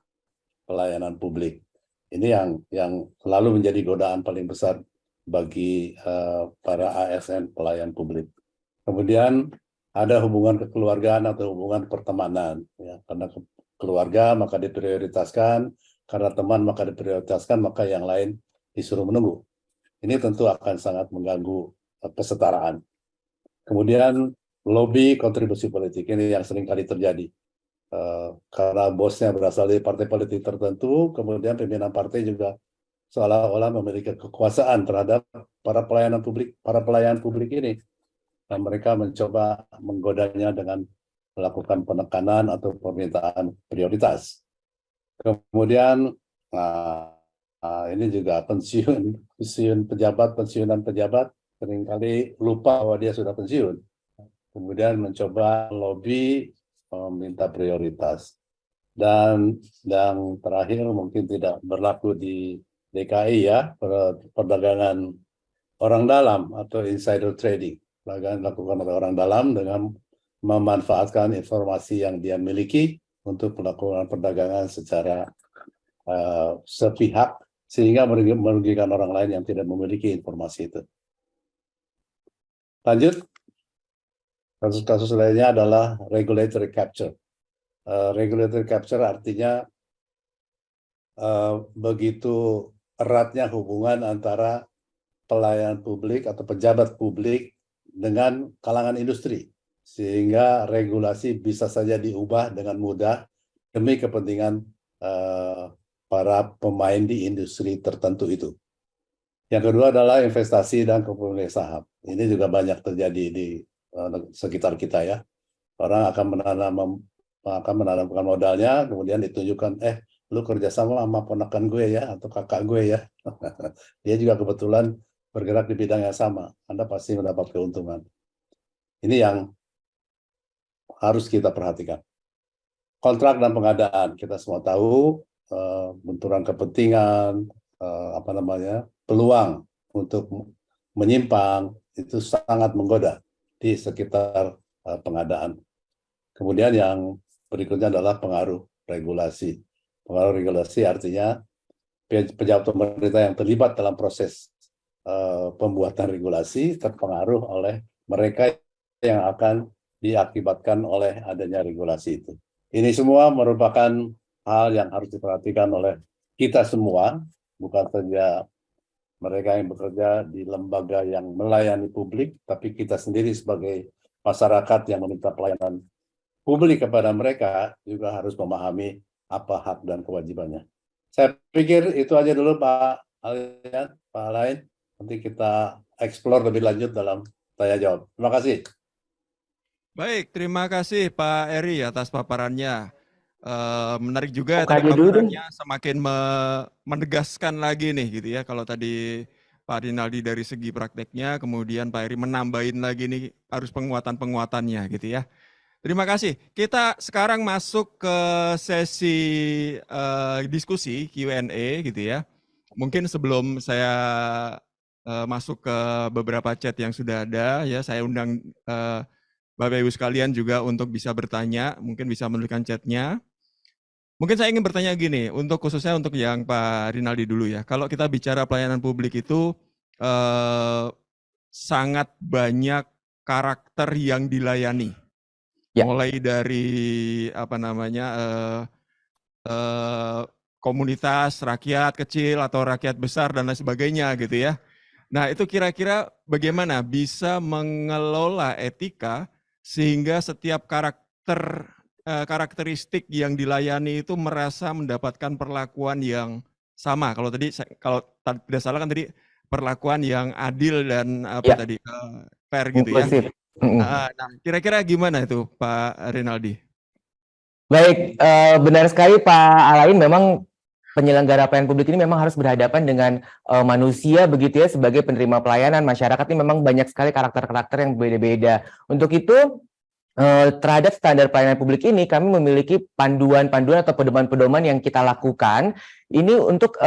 [SPEAKER 4] pelayanan publik. Ini yang selalu menjadi godaan paling besar bagi para ASN pelayan publik. Kemudian ada hubungan kekeluargaan atau hubungan pertemanan. Ya, karena keluarga maka diprioritaskan, karena teman maka diprioritaskan, maka yang lain disuruh menunggu. Ini tentu akan sangat mengganggu kesetaraan. Kemudian lobby kontribusi politik ini yang sering kali terjadi. Karena bosnya berasal dari partai politik tertentu, kemudian pimpinan partai juga seolah-olah memiliki kekuasaan terhadap para pelayan publik ini. Dan mereka mencoba menggodanya dengan melakukan penekanan atau permintaan prioritas. Kemudian ini juga pensiunan pejabat seringkali lupa bahwa dia sudah pensiun. Kemudian mencoba lobby meminta prioritas. Dan yang terakhir mungkin tidak berlaku di DKI ya, perdagangan orang dalam atau insider trading. Dilakukan oleh orang dalam dengan memanfaatkan informasi yang dia miliki untuk melakukan perdagangan secara sepihak, sehingga merugikan orang lain yang tidak memiliki informasi itu. Lanjut, kasus-kasus lainnya adalah regulatory capture. Regulatory capture artinya begitu eratnya hubungan antara pelayan publik atau pejabat publik dengan kalangan industri, sehingga regulasi bisa saja diubah dengan mudah demi kepentingan para pemain di industri tertentu itu. Yang kedua adalah investasi dan kepemilikan saham. Ini juga banyak terjadi di sekitar kita ya. Orang akan menanamkan modalnya, kemudian ditunjukkan, lu kerjasama sama ponakan gue ya, atau kakak gue ya. Dia juga kebetulan bergerak di bidang yang sama. Anda pasti mendapat keuntungan. Ini yang harus kita perhatikan. Kontrak dan pengadaan, kita semua tahu benturan kepentingan, peluang untuk menyimpang itu sangat menggoda di sekitar pengadaan. Kemudian yang berikutnya adalah pengaruh regulasi. Pengaruh regulasi artinya pejabat pemerintah yang terlibat dalam proses pembuatan regulasi terpengaruh oleh mereka yang akan diakibatkan oleh adanya regulasi itu. Ini semua merupakan hal yang harus diperhatikan oleh kita semua, bukan saja mereka yang bekerja di lembaga yang melayani publik, tapi kita sendiri sebagai masyarakat yang meminta pelayanan publik kepada mereka juga harus memahami apa hak dan kewajibannya. Saya pikir itu aja dulu Pak Alain. Nanti kita explore lebih lanjut dalam tanya jawab. Terima kasih.
[SPEAKER 1] Baik, terima kasih Pak Eri atas paparannya. Menarik juga
[SPEAKER 3] Buka
[SPEAKER 1] tadi
[SPEAKER 3] aja dulu dong.
[SPEAKER 1] paparannya semakin menegaskan lagi nih gitu ya. Kalau tadi Pak Rinaldi dari segi prakteknya, kemudian Pak Eri menambahin lagi nih harus penguatan-penguatannya gitu ya. Terima kasih. Kita sekarang masuk ke sesi diskusi Q&A gitu ya. Mungkin sebelum saya masuk ke beberapa chat yang sudah ada ya, saya undang Bapak Ibu sekalian juga untuk bisa bertanya, mungkin bisa menuliskan chatnya. Mungkin saya ingin bertanya gini, khususnya untuk yang Pak Rinaldi dulu ya. Kalau kita bicara pelayanan publik itu sangat banyak karakter yang dilayani, mulai dari komunitas rakyat kecil atau rakyat besar dan lain sebagainya gitu ya. Nah itu kira-kira bagaimana bisa mengelola etika sehingga setiap karakteristik yang dilayani itu merasa mendapatkan perlakuan yang sama. Kalau tidak salah kan tadi perlakuan yang adil dan fair gitu ya. Nah, kira-kira gimana itu Pak Rinaldi?
[SPEAKER 3] Baik, benar sekali Pak Alain, memang penyelenggara pelayanan publik ini memang harus berhadapan dengan manusia begitu ya, sebagai penerima pelayanan. Masyarakat ini memang banyak sekali karakter-karakter yang berbeda-beda. Untuk itu terhadap standar pelayanan publik ini kami memiliki panduan-panduan atau pedoman-pedoman yang kita lakukan ini untuk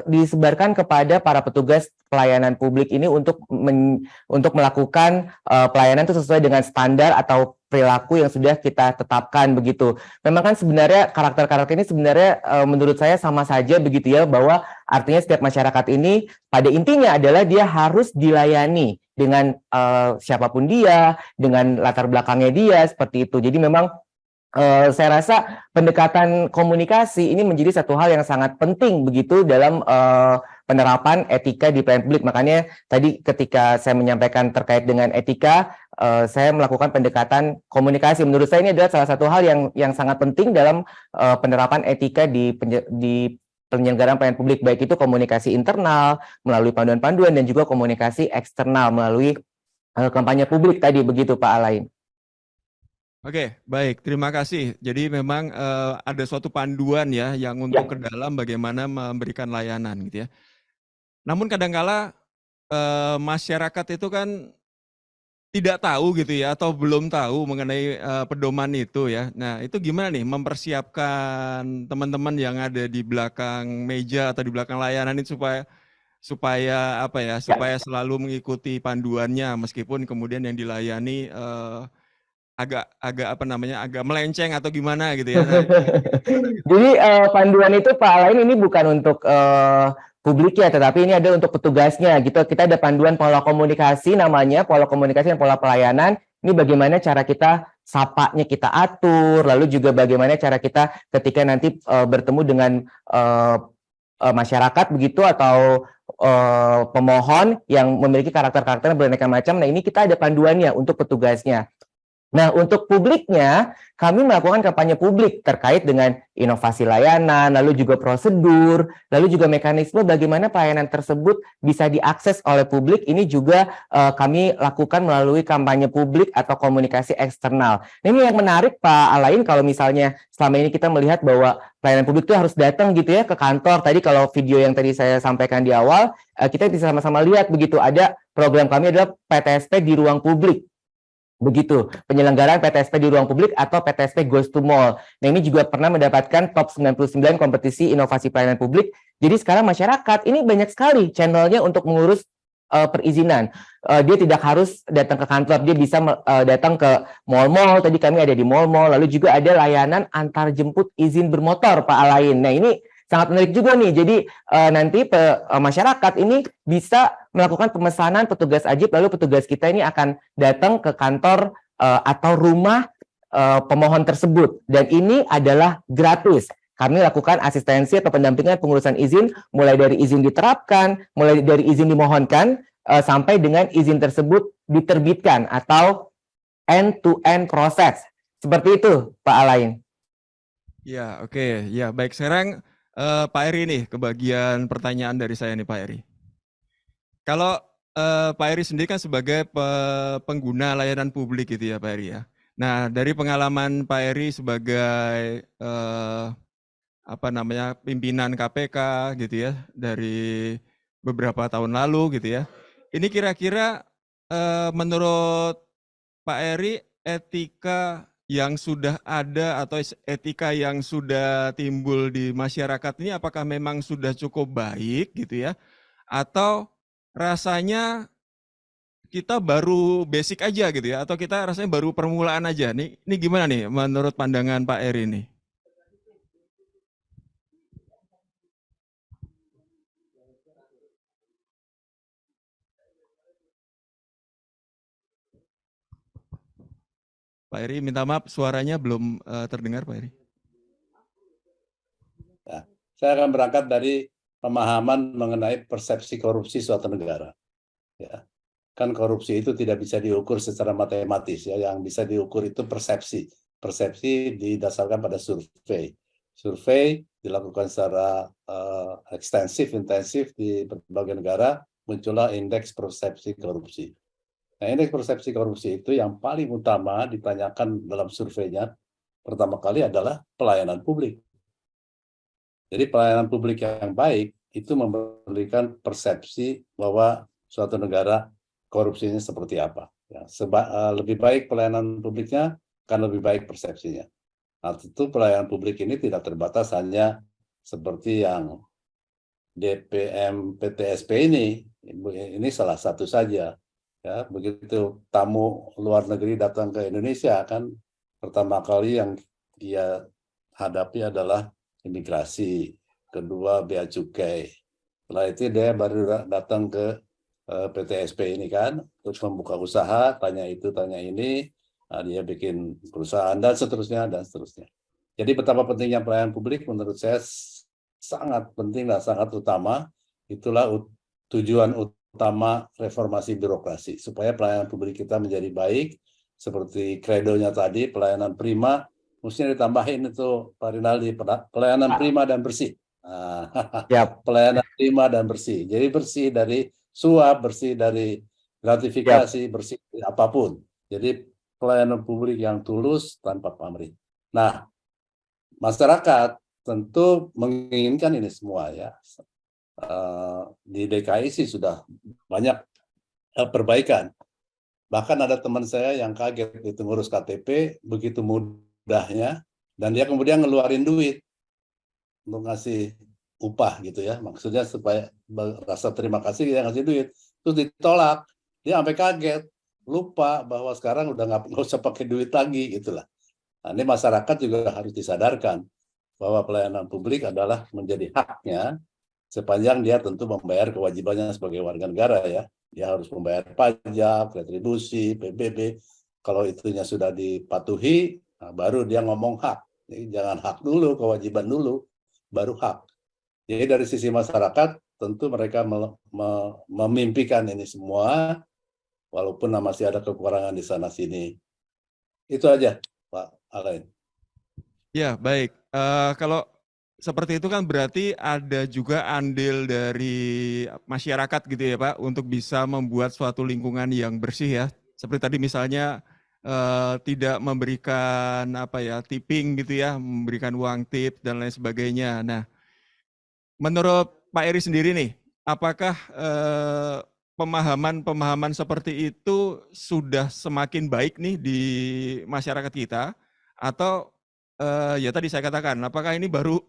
[SPEAKER 3] disebarkan kepada para petugas pelayanan publik ini untuk melakukan pelayanan itu sesuai dengan standar atau perilaku yang sudah kita tetapkan begitu. Memang kan sebenarnya karakter-karakter ini sebenarnya menurut saya sama saja begitu ya, bahwa artinya setiap masyarakat ini pada intinya adalah dia harus dilayani dengan siapapun dia, dengan latar belakangnya dia, seperti itu. Jadi memang saya rasa pendekatan komunikasi ini menjadi satu hal yang sangat penting begitu dalam penerapan etika di pelayanan publik. Makanya tadi ketika saya menyampaikan terkait dengan etika, saya melakukan pendekatan komunikasi. Menurut saya ini adalah salah satu hal yang sangat penting dalam penerapan etika di penyelenggaraan pelayanan publik, baik itu komunikasi internal melalui panduan-panduan dan juga komunikasi eksternal melalui kampanye publik tadi, begitu Pak Alain.
[SPEAKER 1] Oke, baik, terima kasih. Jadi memang ada suatu panduan ya yang untuk ke dalam bagaimana memberikan layanan gitu ya. Namun kadangkala masyarakat itu kan tidak tahu gitu ya, atau belum tahu mengenai pedoman itu ya. Nah itu gimana nih mempersiapkan teman-teman yang ada di belakang meja atau di belakang layanan itu supaya selalu mengikuti panduannya, meskipun kemudian yang dilayani agak melenceng atau gimana gitu ya.
[SPEAKER 3] Jadi panduan itu Pak Alain ini bukan untuk publik ya, tetapi ini ada untuk petugasnya gitu. Kita ada panduan pola komunikasi namanya, pola komunikasi dan pola pelayanan. Ini bagaimana cara kita sapanya kita atur, lalu juga bagaimana cara kita ketika nanti bertemu dengan masyarakat begitu atau pemohon yang memiliki karakter-karakter beraneka macam. Nah ini kita ada panduannya untuk petugasnya. Nah, untuk publiknya, kami melakukan kampanye publik terkait dengan inovasi layanan, lalu juga prosedur, lalu juga mekanisme bagaimana pelayanan tersebut bisa diakses oleh publik. Ini juga kami lakukan melalui kampanye publik atau komunikasi eksternal. Ini yang menarik Pak Alain, kalau misalnya selama ini kita melihat bahwa pelayanan publik itu harus datang gitu ya ke kantor. Tadi kalau video yang tadi saya sampaikan di awal, kita bisa sama-sama lihat begitu, ada program kami adalah PTSP di ruang publik. Begitu, penyelenggaraan PTSP di ruang publik atau PTSP Goes to Mall. Nah, ini juga pernah mendapatkan top 99 kompetisi inovasi pelayanan publik. Jadi sekarang masyarakat ini banyak sekali channelnya untuk mengurus perizinan. Dia tidak harus datang ke kantor, dia bisa datang ke mall-mall. Tadi kami ada di mall-mall, lalu juga ada layanan antar jemput izin bermotor, Pak Alain. Nah, ini sangat menarik juga nih. Jadi nanti masyarakat ini bisa melakukan pemesanan petugas ajib, lalu petugas kita ini akan datang ke kantor atau rumah pemohon tersebut. Dan ini adalah gratis. Kami lakukan asistensi atau pendampingan pengurusan izin, mulai dari izin diterapkan, mulai dari izin dimohonkan, sampai dengan izin tersebut diterbitkan atau end-to-end proses. Seperti itu, Pak Alain.
[SPEAKER 1] Ya, oke. Ya, baik. Sekarang Pak Eri nih, kebagian pertanyaan dari saya nih, Pak Eri. Kalau Pak Eri sendiri kan sebagai pengguna layanan publik gitu ya, Pak Eri ya. Nah, dari pengalaman Pak Eri sebagai pimpinan KPK gitu ya, dari beberapa tahun lalu gitu ya. Ini kira-kira menurut Pak Eri, etika yang sudah ada atau etika yang sudah timbul di masyarakat ini apakah memang sudah cukup baik gitu ya, atau rasanya kita baru basic aja gitu ya, atau kita rasanya baru permulaan aja? Ini gimana nih menurut pandangan Pak Eri nih? Pak Eri, minta maaf suaranya belum terdengar, Pak Eri.
[SPEAKER 4] Ya, saya akan berangkat dari pemahaman mengenai persepsi korupsi suatu negara. Ya, kan korupsi itu tidak bisa diukur secara matematis, ya. Yang bisa diukur itu persepsi. Persepsi didasarkan pada survei. Survei dilakukan secara ekstensif, intensif di berbagai negara, muncullah indeks persepsi korupsi. Nah, indeks persepsi korupsi itu yang paling utama ditanyakan dalam surveinya pertama kali adalah pelayanan publik. Jadi pelayanan publik yang baik itu memberikan persepsi bahwa suatu negara korupsinya seperti apa. Ya, lebih baik pelayanan publiknya, akan lebih baik persepsinya. Nah, tentu pelayanan publik ini tidak terbatas hanya seperti yang DPM PTSP ini salah satu saja. Ya, begitu tamu luar negeri datang ke Indonesia, kan pertama kali yang dia hadapi adalah imigrasi, kedua bea cukai. Setelah itu dia baru datang ke PTSP ini kan, terus membuka usaha, tanya itu, tanya ini, nah, dia bikin perusahaan dan seterusnya dan seterusnya. Jadi betapa pentingnya pelayanan publik menurut saya sangat penting dan sangat utama. Itulah tujuan utama reformasi birokrasi, supaya pelayanan publik kita menjadi baik, seperti kredonya tadi, pelayanan prima, mestinya ditambahin itu Pak Rinaldi, pelayanan prima dan bersih. Pelayanan prima dan bersih, jadi bersih dari suap, bersih dari gratifikasi, bersih dari apapun. Jadi pelayanan publik yang tulus tanpa pamrih. Nah, masyarakat tentu menginginkan ini semua ya. Di DKI sih sudah banyak perbaikan. Bahkan ada teman saya yang kaget itu ngurus KTP begitu mudahnya, dan dia kemudian ngeluarin duit untuk ngasih upah gitu ya. Maksudnya supaya rasa terima kasih dia ngasih duit, terus ditolak, dia sampai kaget, lupa bahwa sekarang udah nggak usah pakai duit lagi gitulah. Nah, ini masyarakat juga harus disadarkan bahwa pelayanan publik adalah menjadi haknya, sepanjang dia tentu membayar kewajibannya sebagai warga negara ya. Dia harus membayar pajak, retribusi, PBB. Kalau itunya sudah dipatuhi, nah baru dia ngomong hak. Jadi jangan hak dulu, kewajiban dulu, baru hak. Jadi dari sisi masyarakat, tentu mereka memimpikan ini semua, walaupun masih ada kekurangan di sana-sini. Itu aja, Pak Alain.
[SPEAKER 1] Ya, baik. Kalau seperti itu kan berarti ada juga andil dari masyarakat gitu ya Pak, untuk bisa membuat suatu lingkungan yang bersih ya. Seperti tadi misalnya tidak memberikan tipping gitu ya, memberikan uang tip dan lain sebagainya. Nah, menurut Pak Eri sendiri nih, apakah pemahaman seperti itu sudah semakin baik nih di masyarakat kita, atau ya tadi saya katakan, apakah ini baru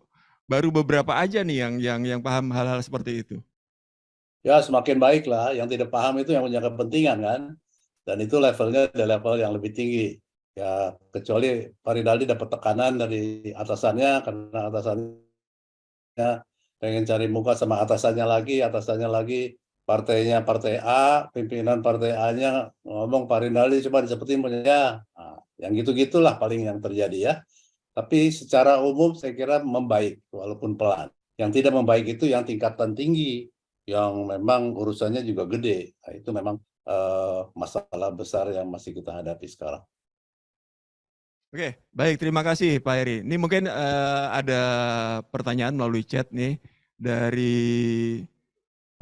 [SPEAKER 1] beberapa aja nih yang paham hal-hal seperti itu?
[SPEAKER 4] Ya, semakin baik lah. Yang tidak paham itu yang punya kepentingan kan. Dan itu levelnya ada level yang lebih tinggi. Ya, kecuali Pak Rinaldi dapat tekanan dari atasannya, karena atasannya pengen cari muka sama atasannya lagi, partainya partai A, pimpinan partai A-nya ngomong Pak Rinaldi coba disebutin punya. Nah, yang gitu-gitulah paling yang terjadi ya. Tapi secara umum saya kira membaik, walaupun pelan. Yang tidak membaik itu yang tingkatan tinggi, yang memang urusannya juga gede. Nah, itu memang masalah besar yang masih kita hadapi sekarang.
[SPEAKER 1] Oke, baik, terima kasih Pak Heri. Ini mungkin ada pertanyaan melalui chat nih dari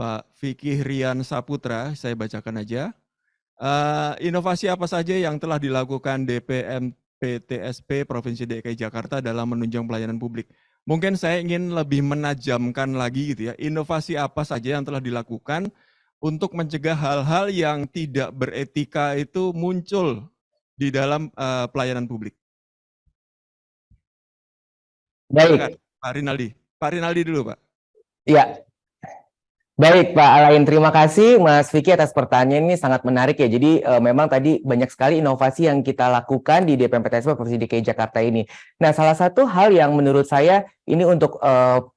[SPEAKER 1] Pak Fikih Rian Saputra, saya bacakan aja. Inovasi apa saja yang telah dilakukan DPMPTSP Provinsi DKI Jakarta dalam menunjang pelayanan publik? Mungkin saya ingin lebih menajamkan lagi gitu ya, inovasi apa saja yang telah dilakukan untuk mencegah hal-hal yang tidak beretika itu muncul di dalam pelayanan publik.
[SPEAKER 3] Baik.
[SPEAKER 1] Pak Rinaldi. Pak Rinaldi dulu, Pak.
[SPEAKER 3] Ya. Baik, Pak Alain, terima kasih Mas Vicky atas pertanyaan ini sangat menarik ya. Jadi memang tadi banyak sekali inovasi yang kita lakukan di DPMPTSP Provinsi DKI Jakarta ini. Nah, salah satu hal yang menurut saya ini untuk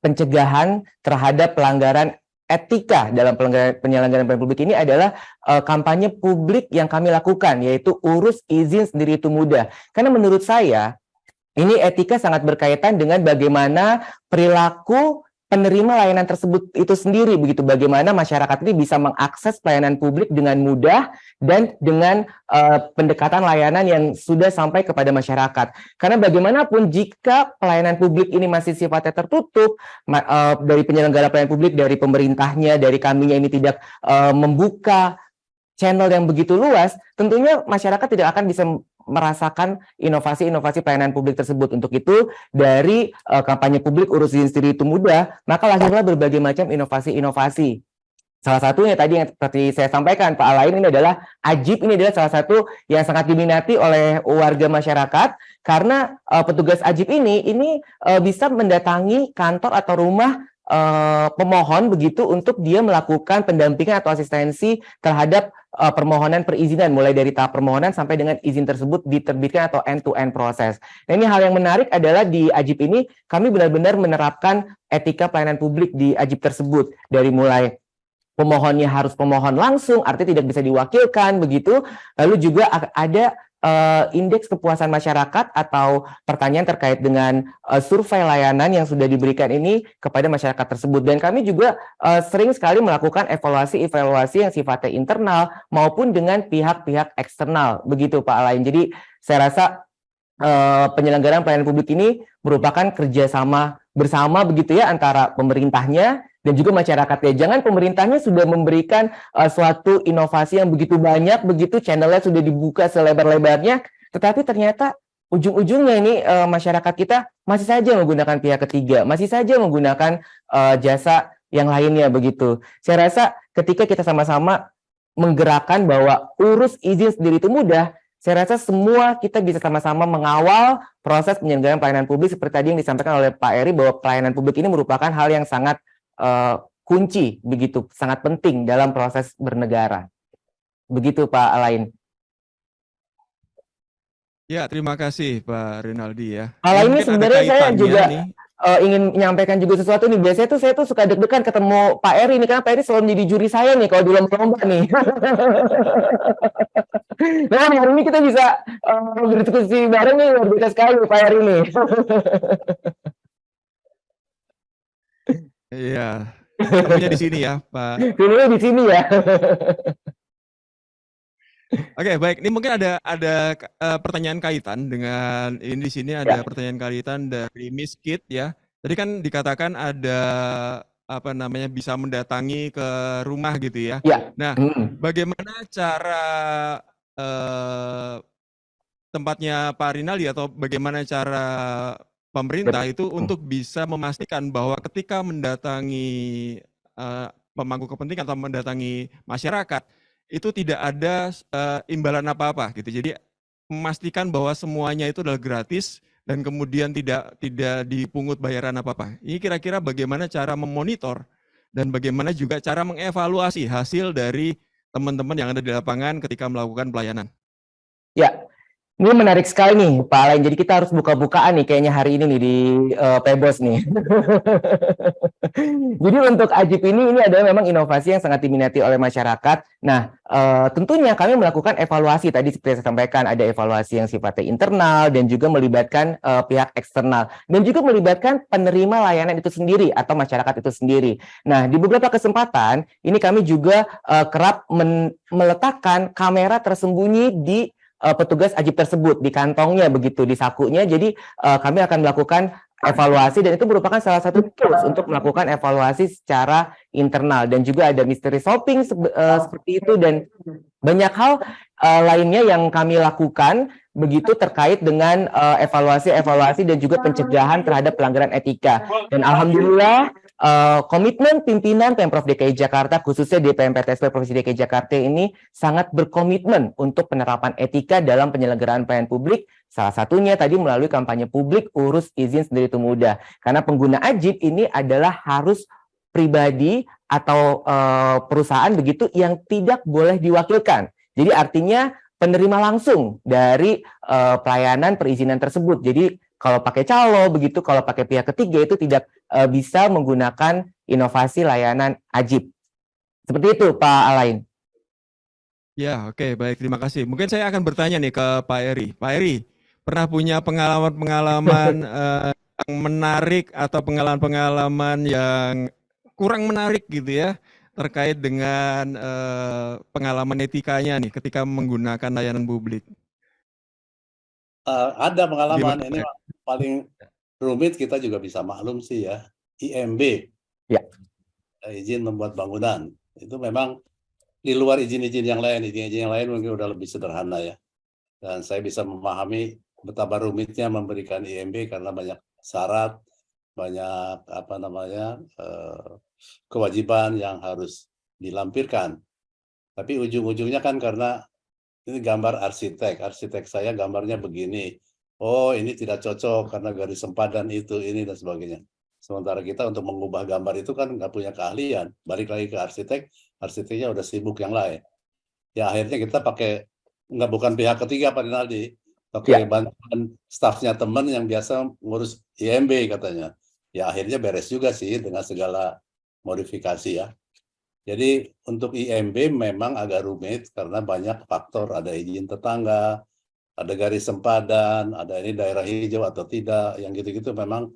[SPEAKER 3] pencegahan terhadap pelanggaran etika dalam penyelenggaraan pelayanan publik ini adalah kampanye publik yang kami lakukan, yaitu urus izin sendiri itu mudah. Karena menurut saya ini etika sangat berkaitan dengan bagaimana perilaku penerima layanan tersebut itu sendiri, begitu bagaimana masyarakat ini bisa mengakses pelayanan publik dengan mudah dan dengan pendekatan layanan yang sudah sampai kepada masyarakat. Karena bagaimanapun jika pelayanan publik ini masih sifatnya tertutup, dari penyelenggara pelayanan publik, dari pemerintahnya, dari kaminya ini tidak membuka channel yang begitu luas, tentunya masyarakat tidak akan bisa merasakan inovasi-inovasi pelayanan publik tersebut. Untuk itu, dari kampanye publik urus izin sendiri itu mudah, maka lahirlah berbagai macam inovasi-inovasi. Salah satunya tadi yang seperti saya sampaikan, Pak Alain, ini adalah Ajib, ini adalah salah satu yang sangat diminati oleh warga masyarakat, karena petugas Ajib ini bisa mendatangi kantor atau rumah pemohon begitu untuk dia melakukan pendampingan atau asistensi terhadap permohonan perizinan, mulai dari tahap permohonan sampai dengan izin tersebut diterbitkan atau end-to-end proses. Nah, ini hal yang menarik adalah di Ajib ini kami benar-benar menerapkan etika pelayanan publik di Ajib tersebut, dari mulai pemohonnya harus pemohon langsung, artinya tidak bisa diwakilkan begitu, lalu juga ada indeks kepuasan masyarakat atau pertanyaan terkait dengan survei layanan yang sudah diberikan ini kepada masyarakat tersebut. Dan kami juga sering sekali melakukan evaluasi yang sifatnya internal maupun dengan pihak-pihak eksternal, begitu Pak Alain. Jadi saya rasa penyelenggaraan pelayanan publik ini merupakan kerjasama bersama begitu ya antara pemerintahnya dan juga masyarakatnya. Jangan pemerintahnya sudah memberikan suatu inovasi yang begitu banyak, begitu channelnya sudah dibuka selebar-lebarnya, tetapi ternyata ujung-ujungnya ini masyarakat kita masih saja menggunakan pihak ketiga, masih saja menggunakan jasa yang lainnya begitu. Saya rasa ketika kita sama-sama menggerakkan bahwa urus izin sendiri itu mudah, saya rasa semua kita bisa sama-sama mengawal proses penyelenggaraan pelayanan publik seperti tadi yang disampaikan oleh Pak Eri, bahwa pelayanan publik ini merupakan hal yang sangat kunci, begitu sangat penting dalam proses bernegara. Begitu Pak Alain.
[SPEAKER 1] Ya, terima kasih Pak Rinaldi ya.
[SPEAKER 3] Alain ini sebenarnya saya juga ingin menyampaikan juga sesuatu nih. Biasanya tuh saya tuh suka deg-degan ketemu Pak Eri nih, karena Pak Eri selalu menjadi juri saya nih kalau di lomba-lomba nih. Nah, hari ini kita bisa berdiskusi bareng nih, luar biasa sekali Pak Eri nih.
[SPEAKER 1] Iya, ketemunya di sini ya, Pak.
[SPEAKER 3] Ketemunya di sini ya.
[SPEAKER 1] Oke, baik. Ini mungkin ada pertanyaan kaitan dengan ini di sini ada pertanyaan kaitan dari Miss Kit ya. Tadi kan dikatakan ada apa namanya bisa mendatangi ke rumah gitu ya.
[SPEAKER 3] Ya.
[SPEAKER 1] Nah, bagaimana cara tempatnya Pak Rinaldi atau bagaimana cara pemerintah itu untuk bisa memastikan bahwa ketika mendatangi pemangku kepentingan atau mendatangi masyarakat, itu tidak ada imbalan apa-apa gitu. Jadi memastikan bahwa semuanya itu adalah gratis dan kemudian tidak dipungut bayaran apa-apa. Ini kira-kira bagaimana cara memonitor dan bagaimana juga cara mengevaluasi hasil dari teman-teman yang ada di lapangan ketika melakukan pelayanan.
[SPEAKER 3] Ya, ini menarik sekali nih Pak Alain. Jadi kita harus buka-bukaan nih kayaknya hari ini nih di Pebos nih. Jadi untuk Ajib ini adalah memang inovasi yang sangat diminati oleh masyarakat. Nah, tentunya kami melakukan evaluasi tadi seperti saya sampaikan, ada evaluasi yang sifatnya internal dan juga melibatkan pihak eksternal dan juga melibatkan penerima layanan itu sendiri atau masyarakat itu sendiri. Nah, di beberapa kesempatan ini kami juga kerap meletakkan kamera tersembunyi di petugas Ajib tersebut di kantongnya begitu, di sakunya. Jadi kami akan melakukan evaluasi dan itu merupakan salah satu tools untuk melakukan evaluasi secara internal dan juga ada mystery shopping seperti itu dan banyak hal lainnya yang kami lakukan begitu terkait dengan evaluasi dan juga pencegahan terhadap pelanggaran etika. Dan alhamdulillah komitmen pimpinan Pemprov DKI Jakarta khususnya DPMPTSP Provinsi DKI Jakarta ini sangat berkomitmen untuk penerapan etika dalam penyelenggaraan pelayanan publik. Salah satunya tadi melalui kampanye publik urus izin sendiri itu mudah. Karena pengguna Ajib ini adalah harus pribadi atau perusahaan begitu yang tidak boleh diwakilkan. Jadi artinya penerima langsung dari pelayanan perizinan tersebut. Jadi kalau pakai calo begitu, kalau pakai pihak ketiga itu tidak bisa menggunakan inovasi layanan Ajib. Seperti itu Pak Alain.
[SPEAKER 1] Ya, oke, baik, terima kasih. Mungkin saya akan bertanya nih ke Pak Eri. Pak Eri, pernah punya pengalaman-pengalaman yang menarik atau pengalaman-pengalaman yang kurang menarik gitu ya, terkait dengan pengalaman etikanya nih ketika menggunakan layanan publik?
[SPEAKER 4] Ada pengalaman.
[SPEAKER 1] Gimana,
[SPEAKER 4] Ini
[SPEAKER 1] Pak?
[SPEAKER 4] paling rumit kita juga bisa maklum sih ya. IMB,
[SPEAKER 3] Ya.
[SPEAKER 4] izin membuat bangunan. Itu memang di luar izin-izin yang lain. Izin-izin yang lain mungkin udah lebih sederhana ya. Dan saya bisa memahami betapa rumitnya memberikan IMB karena banyak syarat, banyak kewajiban yang harus dilampirkan. Tapi ujung-ujungnya kan karena ini gambar arsitek saya gambarnya begini. Oh, ini tidak cocok karena garis sempadan itu, ini dan sebagainya. Sementara kita untuk mengubah gambar itu kan nggak punya keahlian. Balik lagi ke arsiteknya udah sibuk yang lain. Ya akhirnya kita bukan pihak ketiga Pak Rinaldi, pakai bantuan stafnya teman yang biasa ngurus IMB katanya. Ya akhirnya beres juga sih dengan segala modifikasi ya. Jadi untuk IMB memang agak rumit karena banyak faktor, ada izin tetangga, ada garis sempadan, ada ini daerah hijau atau tidak, yang gitu-gitu memang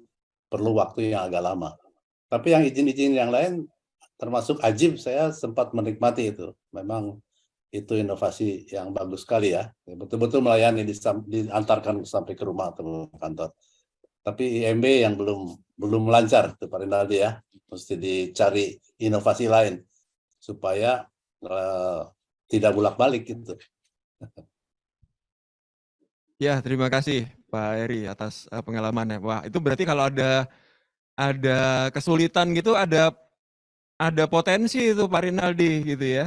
[SPEAKER 4] perlu waktu yang agak lama. Tapi yang izin-izin yang lain, termasuk Ajib, saya sempat menikmati itu. Memang itu inovasi yang bagus sekali ya. Betul-betul melayani, diantarkan sampai ke rumah atau kantor. Tapi IMB yang belum lancar, itu Pak Rinaldi ya. Mesti dicari inovasi lain supaya tidak bolak-balik gitu.
[SPEAKER 1] Ya, terima kasih Pak Eri atas pengalamannya. Wah, itu berarti kalau ada kesulitan gitu, ada potensi itu Pak Rinaldi gitu ya.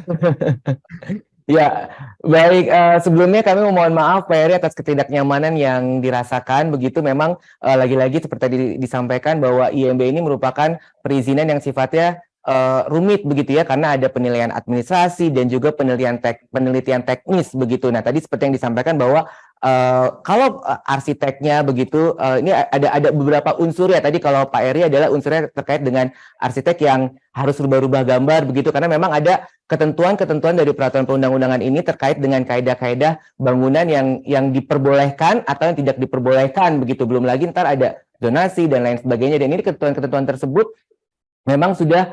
[SPEAKER 3] Ya, baik. Sebelumnya kami memohon maaf Pak Eri atas ketidaknyamanan yang dirasakan. Begitu memang lagi-lagi seperti tadi disampaikan bahwa IMB ini merupakan perizinan yang sifatnya rumit begitu ya, karena ada penilaian administrasi dan juga penelitian teknis begitu. Nah, tadi seperti yang disampaikan bahwa kalau arsiteknya begitu, ini ada beberapa unsur ya. Tadi kalau Pak Eri adalah unsurnya terkait dengan arsitek yang harus rubah-rubah gambar begitu, karena memang ada ketentuan-ketentuan dari peraturan perundang-undangan ini terkait dengan kaedah-kaedah bangunan yang diperbolehkan atau yang tidak diperbolehkan begitu. Belum lagi ntar ada zonasi dan lain sebagainya. Dan ini ketentuan-ketentuan tersebut memang sudah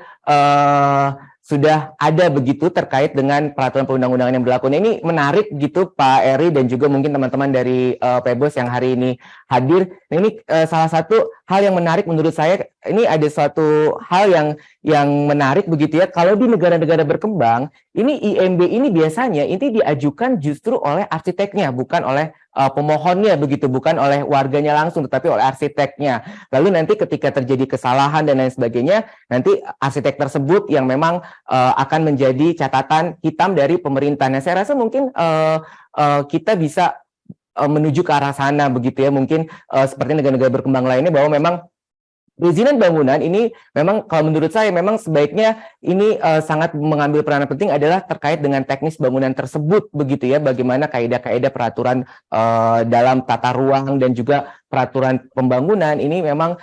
[SPEAKER 3] ada begitu terkait dengan peraturan perundang-undangan yang berlaku. Nah, ini menarik gitu Pak Eri dan juga mungkin teman-teman dari Pebos yang hari ini hadir. Nah, ini salah satu hal yang menarik menurut saya. Ini ada suatu hal yang menarik begitu ya. Kalau di negara-negara berkembang, ini IMB ini biasanya ini diajukan justru oleh arsiteknya, bukan oleh pemohonnya begitu, bukan oleh warganya langsung tetapi oleh arsiteknya. Lalu nanti ketika terjadi kesalahan dan lain sebagainya, nanti arsitek tersebut yang memang akan menjadi catatan hitam dari pemerintah. Nah, saya rasa mungkin kita bisa menuju ke arah sana begitu ya, mungkin seperti negara-negara berkembang lainnya, bahwa memang perizinan bangunan ini memang kalau menurut saya memang sebaiknya ini sangat mengambil peranan penting adalah terkait dengan teknis bangunan tersebut begitu ya, bagaimana kaidah-kaidah peraturan dalam tata ruang dan juga peraturan pembangunan ini memang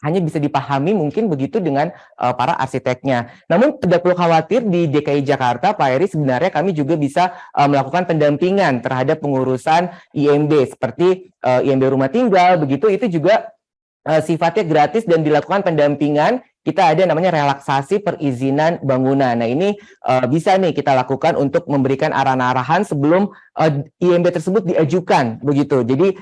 [SPEAKER 3] hanya bisa dipahami mungkin begitu dengan para arsiteknya. Namun tidak perlu khawatir, di DKI Jakarta Pak Heri sebenarnya kami juga bisa melakukan pendampingan terhadap pengurusan IMB seperti IMB rumah tinggal begitu, itu juga sifatnya gratis dan dilakukan pendampingan. Kita ada namanya relaksasi perizinan bangunan. Nah, ini bisa nih kita lakukan untuk memberikan arahan-arahan sebelum IMB tersebut diajukan begitu. Jadi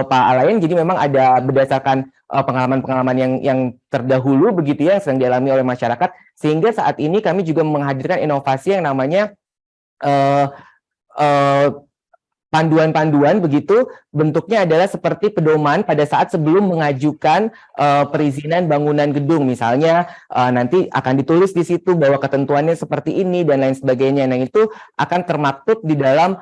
[SPEAKER 3] Pak Alain, jadi memang ada berdasarkan pengalaman-pengalaman yang terdahulu begitu ya, yang sedang dialami oleh masyarakat, sehingga saat ini kami juga menghadirkan inovasi yang namanya panduan-panduan begitu, bentuknya adalah seperti pedoman pada saat sebelum mengajukan perizinan bangunan gedung. Misalnya nanti akan ditulis di situ bahwa ketentuannya seperti ini dan lain sebagainya. Nah, itu akan termaktub di dalam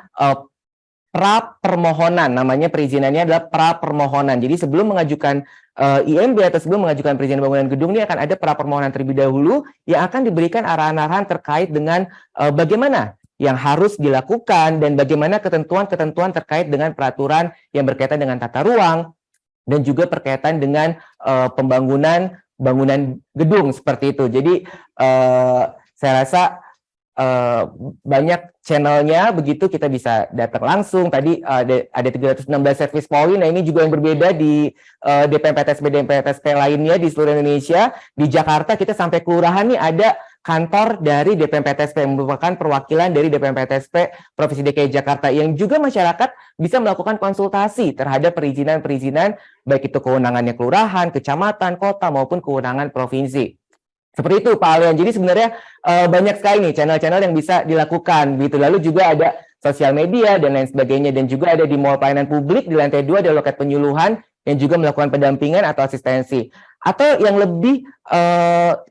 [SPEAKER 3] pra permohonan, namanya perizinannya adalah pra permohonan. Jadi sebelum mengajukan IMB atau sebelum mengajukan perizinan bangunan gedung, ini akan ada pra permohonan terlebih dahulu yang akan diberikan arahan-arahan terkait dengan bagaimana yang harus dilakukan dan bagaimana ketentuan-ketentuan terkait dengan peraturan yang berkaitan dengan tata ruang dan juga berkaitan dengan pembangunan bangunan gedung seperti itu. Jadi saya rasa banyak channelnya begitu, kita bisa datang langsung. Tadi ada 316 service point. Nah, ini juga yang berbeda di DPMPTSP lainnya di seluruh Indonesia. Di Jakarta kita sampai kelurahan nih ada kantor dari DPMPTSP yang merupakan perwakilan dari DPMPTSP Provinsi DKI Jakarta, yang juga masyarakat bisa melakukan konsultasi terhadap perizinan-perizinan baik itu kewenangannya kelurahan, kecamatan, kota maupun kewenangan provinsi. Seperti itu Pak Alian. Jadi sebenarnya banyak sekali nih channel-channel yang bisa dilakukan gitu. Lalu juga ada sosial media dan lain sebagainya, dan juga ada di mall pelayanan publik di lantai 2 ada loket penyuluhan yang juga melakukan pendampingan atau asistensi. Atau yang lebih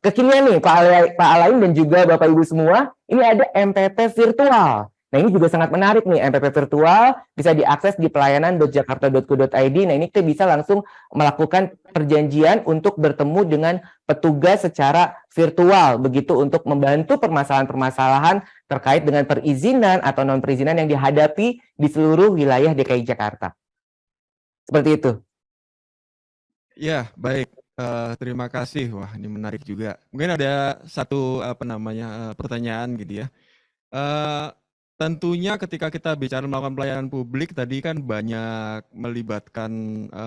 [SPEAKER 3] kekinian nih Pak Alain dan juga Bapak Ibu semua, ini ada MPP virtual. Nah, ini juga sangat menarik nih, MPP virtual bisa diakses di pelayanan.jakarta.go.id. Nah, ini kita bisa langsung melakukan perjanjian untuk bertemu dengan petugas secara virtual begitu, untuk membantu permasalahan-permasalahan terkait dengan perizinan atau non perizinan yang dihadapi di seluruh wilayah DKI Jakarta. Seperti itu.
[SPEAKER 1] Ya, baik. Terima kasih. Wah, ini menarik juga. Mungkin ada satu pertanyaan gitu ya. Tentunya ketika kita bicara melakukan pelayanan publik tadi kan banyak melibatkan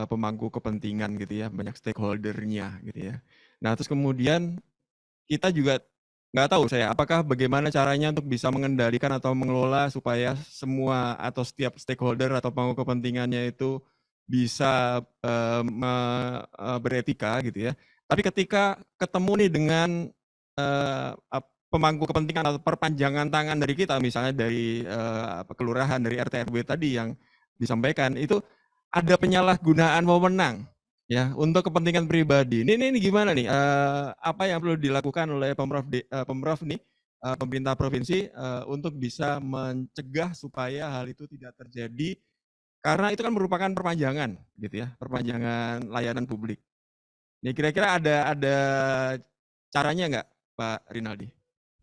[SPEAKER 1] pemangku kepentingan gitu ya, banyak stakeholder-nya gitu ya. Nah, terus kemudian kita juga nggak tahu apakah bagaimana caranya untuk bisa mengendalikan atau mengelola supaya semua atau setiap stakeholder atau pemangku kepentingannya itu bisa beretika gitu ya. Tapi ketika ketemu nih dengan pemangku kepentingan atau perpanjangan tangan dari kita, misalnya dari kelurahan, dari RT RW tadi yang disampaikan, itu ada penyalahgunaan wewenang ya untuk kepentingan pribadi. Ini gimana nih? Apa yang perlu dilakukan oleh Pemprov nih, pemerintah provinsi untuk bisa mencegah supaya hal itu tidak terjadi? Karena itu kan merupakan perpanjangan gitu ya, perpanjangan layanan publik. Ini kira-kira ada caranya nggak, Pak Rinaldi?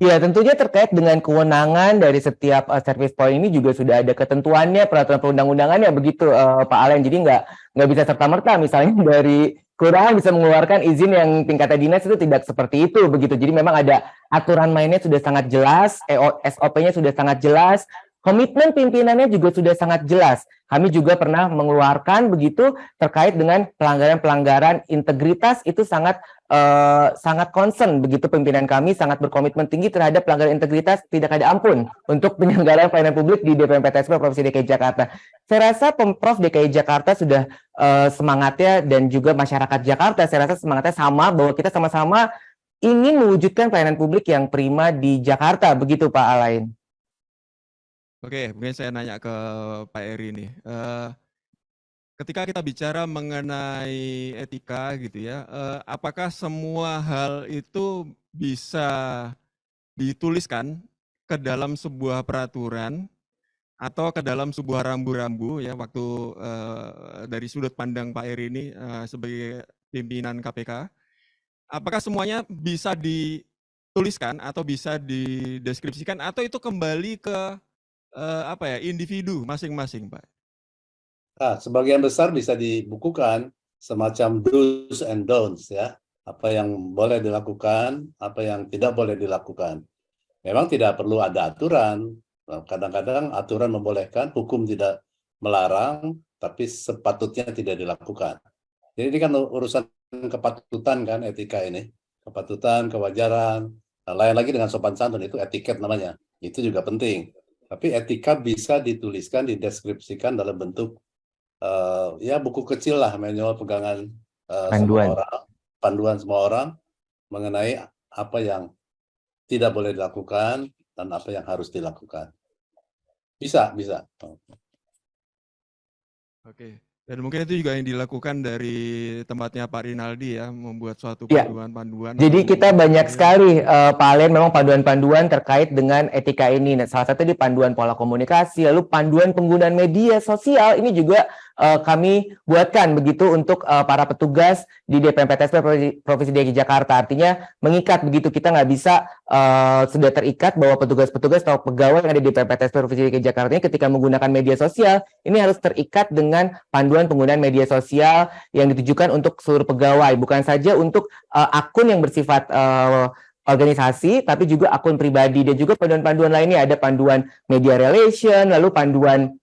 [SPEAKER 3] Ya, tentunya terkait dengan kewenangan dari setiap service point ini juga sudah ada ketentuannya, peraturan perundang-undangannya begitu, Pak Alen. Jadi nggak bisa serta-merta misalnya dari kelurahan bisa mengeluarkan izin yang tingkatan dinas itu tidak seperti itu begitu. Jadi memang ada aturan mainnya sudah sangat jelas, SOP-nya sudah sangat jelas. Komitmen pimpinannya juga sudah sangat jelas. Kami juga pernah mengeluarkan begitu terkait dengan pelanggaran-pelanggaran integritas, itu sangat concern begitu, pimpinan kami sangat berkomitmen tinggi terhadap pelanggaran integritas, tidak ada ampun untuk penyelenggaraan pelayanan publik di DPMPTSP Provinsi DKI Jakarta. Saya rasa Pemprov DKI Jakarta sudah semangatnya, dan juga masyarakat Jakarta saya rasa semangatnya sama, bahwa kita sama-sama ingin mewujudkan pelayanan publik yang prima di Jakarta begitu Pak Alain.
[SPEAKER 1] Oke, mungkin saya nanya ke Pak Eri nih. Ketika kita bicara mengenai etika gitu ya, apakah semua hal itu bisa dituliskan ke dalam sebuah peraturan atau ke dalam sebuah rambu-rambu ya waktu dari sudut pandang Pak Eri ini sebagai pimpinan KPK, apakah semuanya bisa dituliskan atau bisa dideskripsikan atau itu kembali ke apa ya individu masing-masing, Pak?
[SPEAKER 4] Nah, sebagian besar bisa dibukukan semacam do's and don'ts ya. Apa yang boleh dilakukan, apa yang tidak boleh dilakukan. Memang tidak perlu ada aturan. Kadang-kadang aturan membolehkan, hukum tidak melarang, tapi sepatutnya tidak dilakukan. Jadi ini kan urusan kepatutan kan, etika ini. Kepatutan, kewajaran, lain lagi dengan sopan santun, itu etiket namanya. Itu juga penting. Tapi etika bisa dituliskan, dideskripsikan dalam bentuk ya buku kecil lah, manual pegangan semua orang, panduan semua orang mengenai apa yang tidak boleh dilakukan dan apa yang harus dilakukan. Bisa.
[SPEAKER 1] Oke. Dan mungkin itu juga yang dilakukan dari tempatnya Pak Rinaldi ya, membuat suatu
[SPEAKER 3] Ya.
[SPEAKER 1] panduan-panduan.
[SPEAKER 3] Jadi
[SPEAKER 1] atau
[SPEAKER 3] kita
[SPEAKER 1] membuat
[SPEAKER 3] banyak
[SPEAKER 1] material.
[SPEAKER 3] sekali Pak Alen memang panduan-panduan terkait dengan etika ini. Nah, salah satu di panduan pola komunikasi, lalu panduan penggunaan media sosial ini juga kami buatkan begitu untuk para petugas di DPMPTSP Provinsi DKI Jakarta. Artinya mengikat begitu, kita nggak bisa sudah terikat bahwa petugas-petugas atau pegawai yang ada di DPMPTSP Provinsi DKI Jakarta ini ketika menggunakan media sosial ini harus terikat dengan panduan penggunaan media sosial yang ditujukan untuk seluruh pegawai, bukan saja untuk akun yang bersifat organisasi, tapi juga akun pribadi dan juga panduan-panduan lainnya. Ada panduan media relation, lalu panduan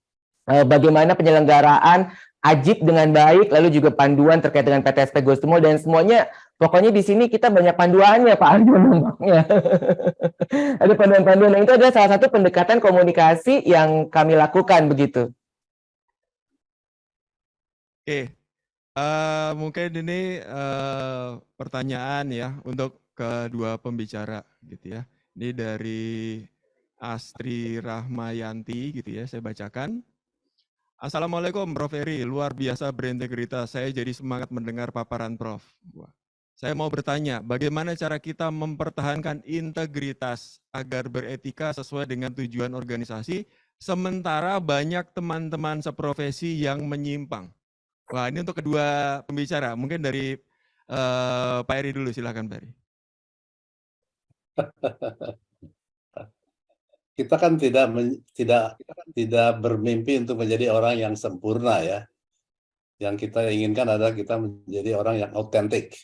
[SPEAKER 3] bagaimana penyelenggaraan ajib dengan baik, lalu juga panduan terkait dengan PTSP Goes to Mall, dan semuanya pokoknya di sini kita banyak panduannya Pak Arjun nampaknya. Ada panduan-panduan, yang itu adalah salah satu pendekatan komunikasi yang kami lakukan begitu.
[SPEAKER 1] Oke. Mungkin ini pertanyaan ya untuk kedua pembicara gitu ya. Ini dari Astri Rahmayanti gitu ya, saya bacakan. Assalamualaikum Prof. Eri, luar biasa berintegritas. Saya jadi semangat mendengar paparan Prof. Wah. Saya mau bertanya, bagaimana cara kita mempertahankan integritas agar beretika sesuai dengan tujuan organisasi, sementara banyak teman-teman seprofesi yang menyimpang? Wah, ini untuk kedua pembicara. Mungkin dari Pak Eri dulu, silakan Pak Eri.
[SPEAKER 4] Kita kan tidak bermimpi untuk menjadi orang yang sempurna ya. Yang kita inginkan adalah kita menjadi orang yang autentik.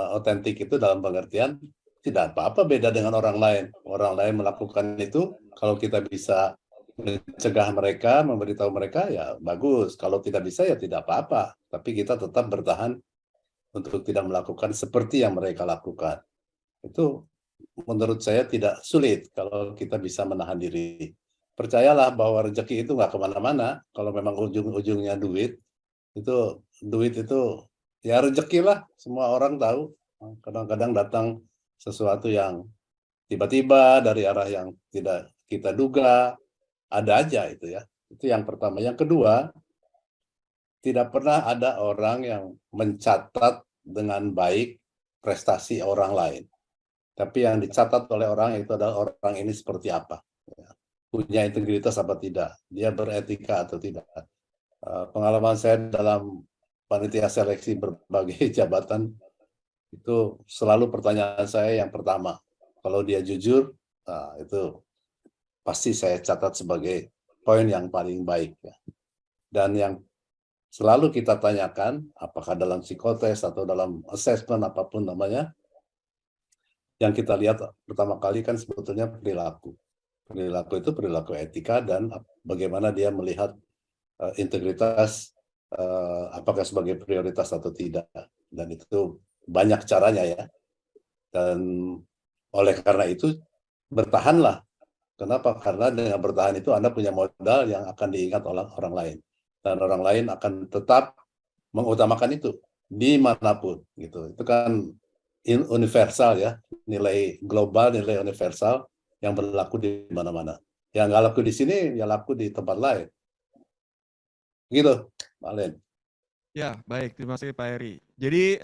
[SPEAKER 4] Autentik itu dalam pengertian tidak apa-apa beda dengan orang lain. Orang lain melakukan itu, kalau kita bisa mencegah mereka, memberitahu mereka, ya bagus. Kalau tidak bisa, ya tidak apa-apa. Tapi kita tetap bertahan untuk tidak melakukan seperti yang mereka lakukan. Itu menurut saya tidak sulit kalau kita bisa menahan diri. Percayalah bahwa rezeki itu nggak kemana-mana. Kalau memang ujung-ujungnya duit itu ya rezeki lah. Semua orang tahu. Kadang-kadang datang sesuatu yang tiba-tiba dari arah yang tidak kita duga. Ada aja itu ya. Itu yang pertama. Yang kedua, tidak pernah ada orang yang mencatat dengan baik prestasi orang lain. Tapi yang dicatat oleh orang itu adalah orang ini seperti apa. Punya integritas apa tidak. Dia beretika atau tidak. Pengalaman saya dalam panitia seleksi berbagai jabatan, itu selalu pertanyaan saya yang pertama. Kalau dia jujur, itu pasti saya catat sebagai poin yang paling baik. Dan yang selalu kita tanyakan, apakah dalam psikotes atau dalam assessment apapun namanya, yang kita lihat pertama kali kan sebetulnya perilaku. Perilaku itu perilaku etika dan bagaimana dia melihat integritas, apakah sebagai prioritas atau tidak. Dan itu banyak caranya ya. Dan oleh karena itu bertahanlah. Kenapa? Karena dengan bertahan itu Anda punya modal yang akan diingat oleh orang lain. Dan orang lain akan tetap mengutamakan itu dimanapun. Gitu. Itu kan universal ya, nilai global, nilai universal yang berlaku di mana-mana. Yang nggak laku di sini, ya laku di tempat lain. Gitu, Pak Len.
[SPEAKER 1] Ya, baik. Terima kasih Pak Heri. Jadi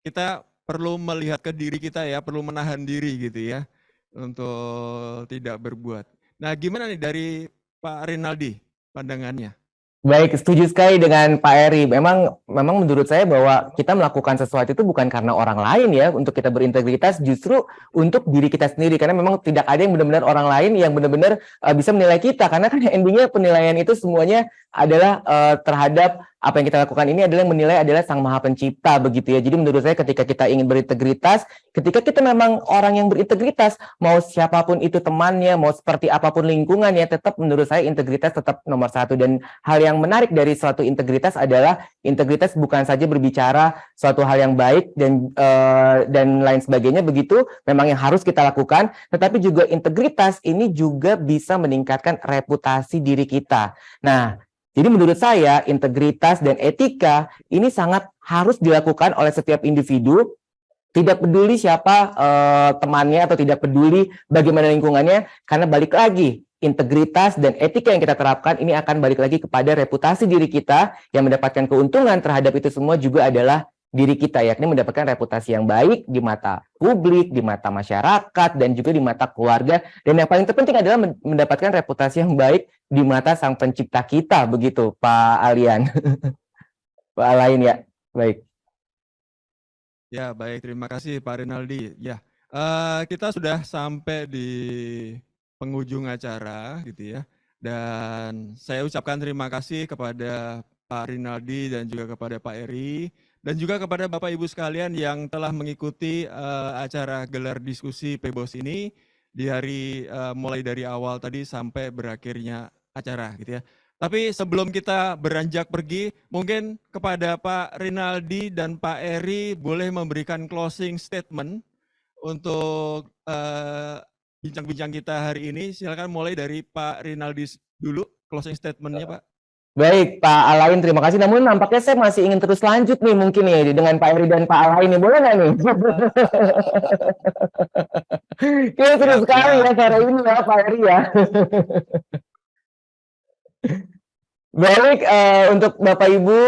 [SPEAKER 1] kita perlu melihat ke diri kita ya, perlu menahan diri gitu ya, untuk tidak berbuat. Nah, gimana nih dari Pak Rinaldi pandangannya?
[SPEAKER 3] Baik, setuju sekali dengan Pak Eri. Memang menurut saya bahwa kita melakukan sesuatu itu bukan karena orang lain ya, untuk kita berintegritas, justru untuk diri kita sendiri. Karena memang tidak ada yang benar-benar orang lain yang benar-benar bisa menilai kita. Karena kan endingnya penilaian itu semuanya adalah terhadap apa yang kita lakukan ini adalah yang menilai adalah Sang Maha Pencipta begitu ya. Jadi menurut saya ketika kita ingin berintegritas, ketika kita memang orang yang berintegritas, mau siapapun itu temannya, mau seperti apapun lingkungannya, tetap menurut saya integritas tetap nomor satu. Dan hal yang menarik dari suatu integritas adalah integritas bukan saja berbicara suatu hal yang baik dan lain sebagainya begitu, memang yang harus kita lakukan, tetapi juga integritas ini juga bisa meningkatkan reputasi diri kita. Nah, jadi menurut saya integritas dan etika ini sangat harus dilakukan oleh setiap individu, tidak peduli siapa temannya atau tidak peduli bagaimana lingkungannya, karena balik lagi integritas dan etika yang kita terapkan ini akan balik lagi kepada reputasi diri kita, yang mendapatkan keuntungan terhadap itu semua juga adalah diri kita, yakni mendapatkan reputasi yang baik di mata publik, di mata masyarakat, dan juga di mata keluarga. Dan yang paling terpenting adalah mendapatkan reputasi yang baik di mata Sang Pencipta kita, begitu Pak Alian. Pak Alain ya, baik.
[SPEAKER 1] Ya, baik. Terima kasih Pak Rinaldi. Ya, kita sudah sampai di penghujung acara gitu ya. Dan saya ucapkan terima kasih kepada Pak Rinaldi dan juga kepada Pak Eri, dan juga kepada Bapak Ibu sekalian yang telah mengikuti acara gelar diskusi PBOS ini di hari mulai dari awal tadi sampai berakhirnya acara gitu ya. Tapi sebelum kita beranjak pergi, mungkin kepada Pak Rinaldi dan Pak Eri boleh memberikan closing statement untuk bincang-bincang kita hari ini. Silakan mulai dari Pak Rinaldi dulu closing statementnya Pak.
[SPEAKER 3] Baik, Pak Alain, terima kasih. Namun nampaknya saya masih ingin terus lanjut nih mungkin ya dengan Pak Eri dan Pak Alain nih. Boleh nggak nih? Kita seru sekali ya cara ini ya Pak Eri ya. Baik, untuk Bapak Ibu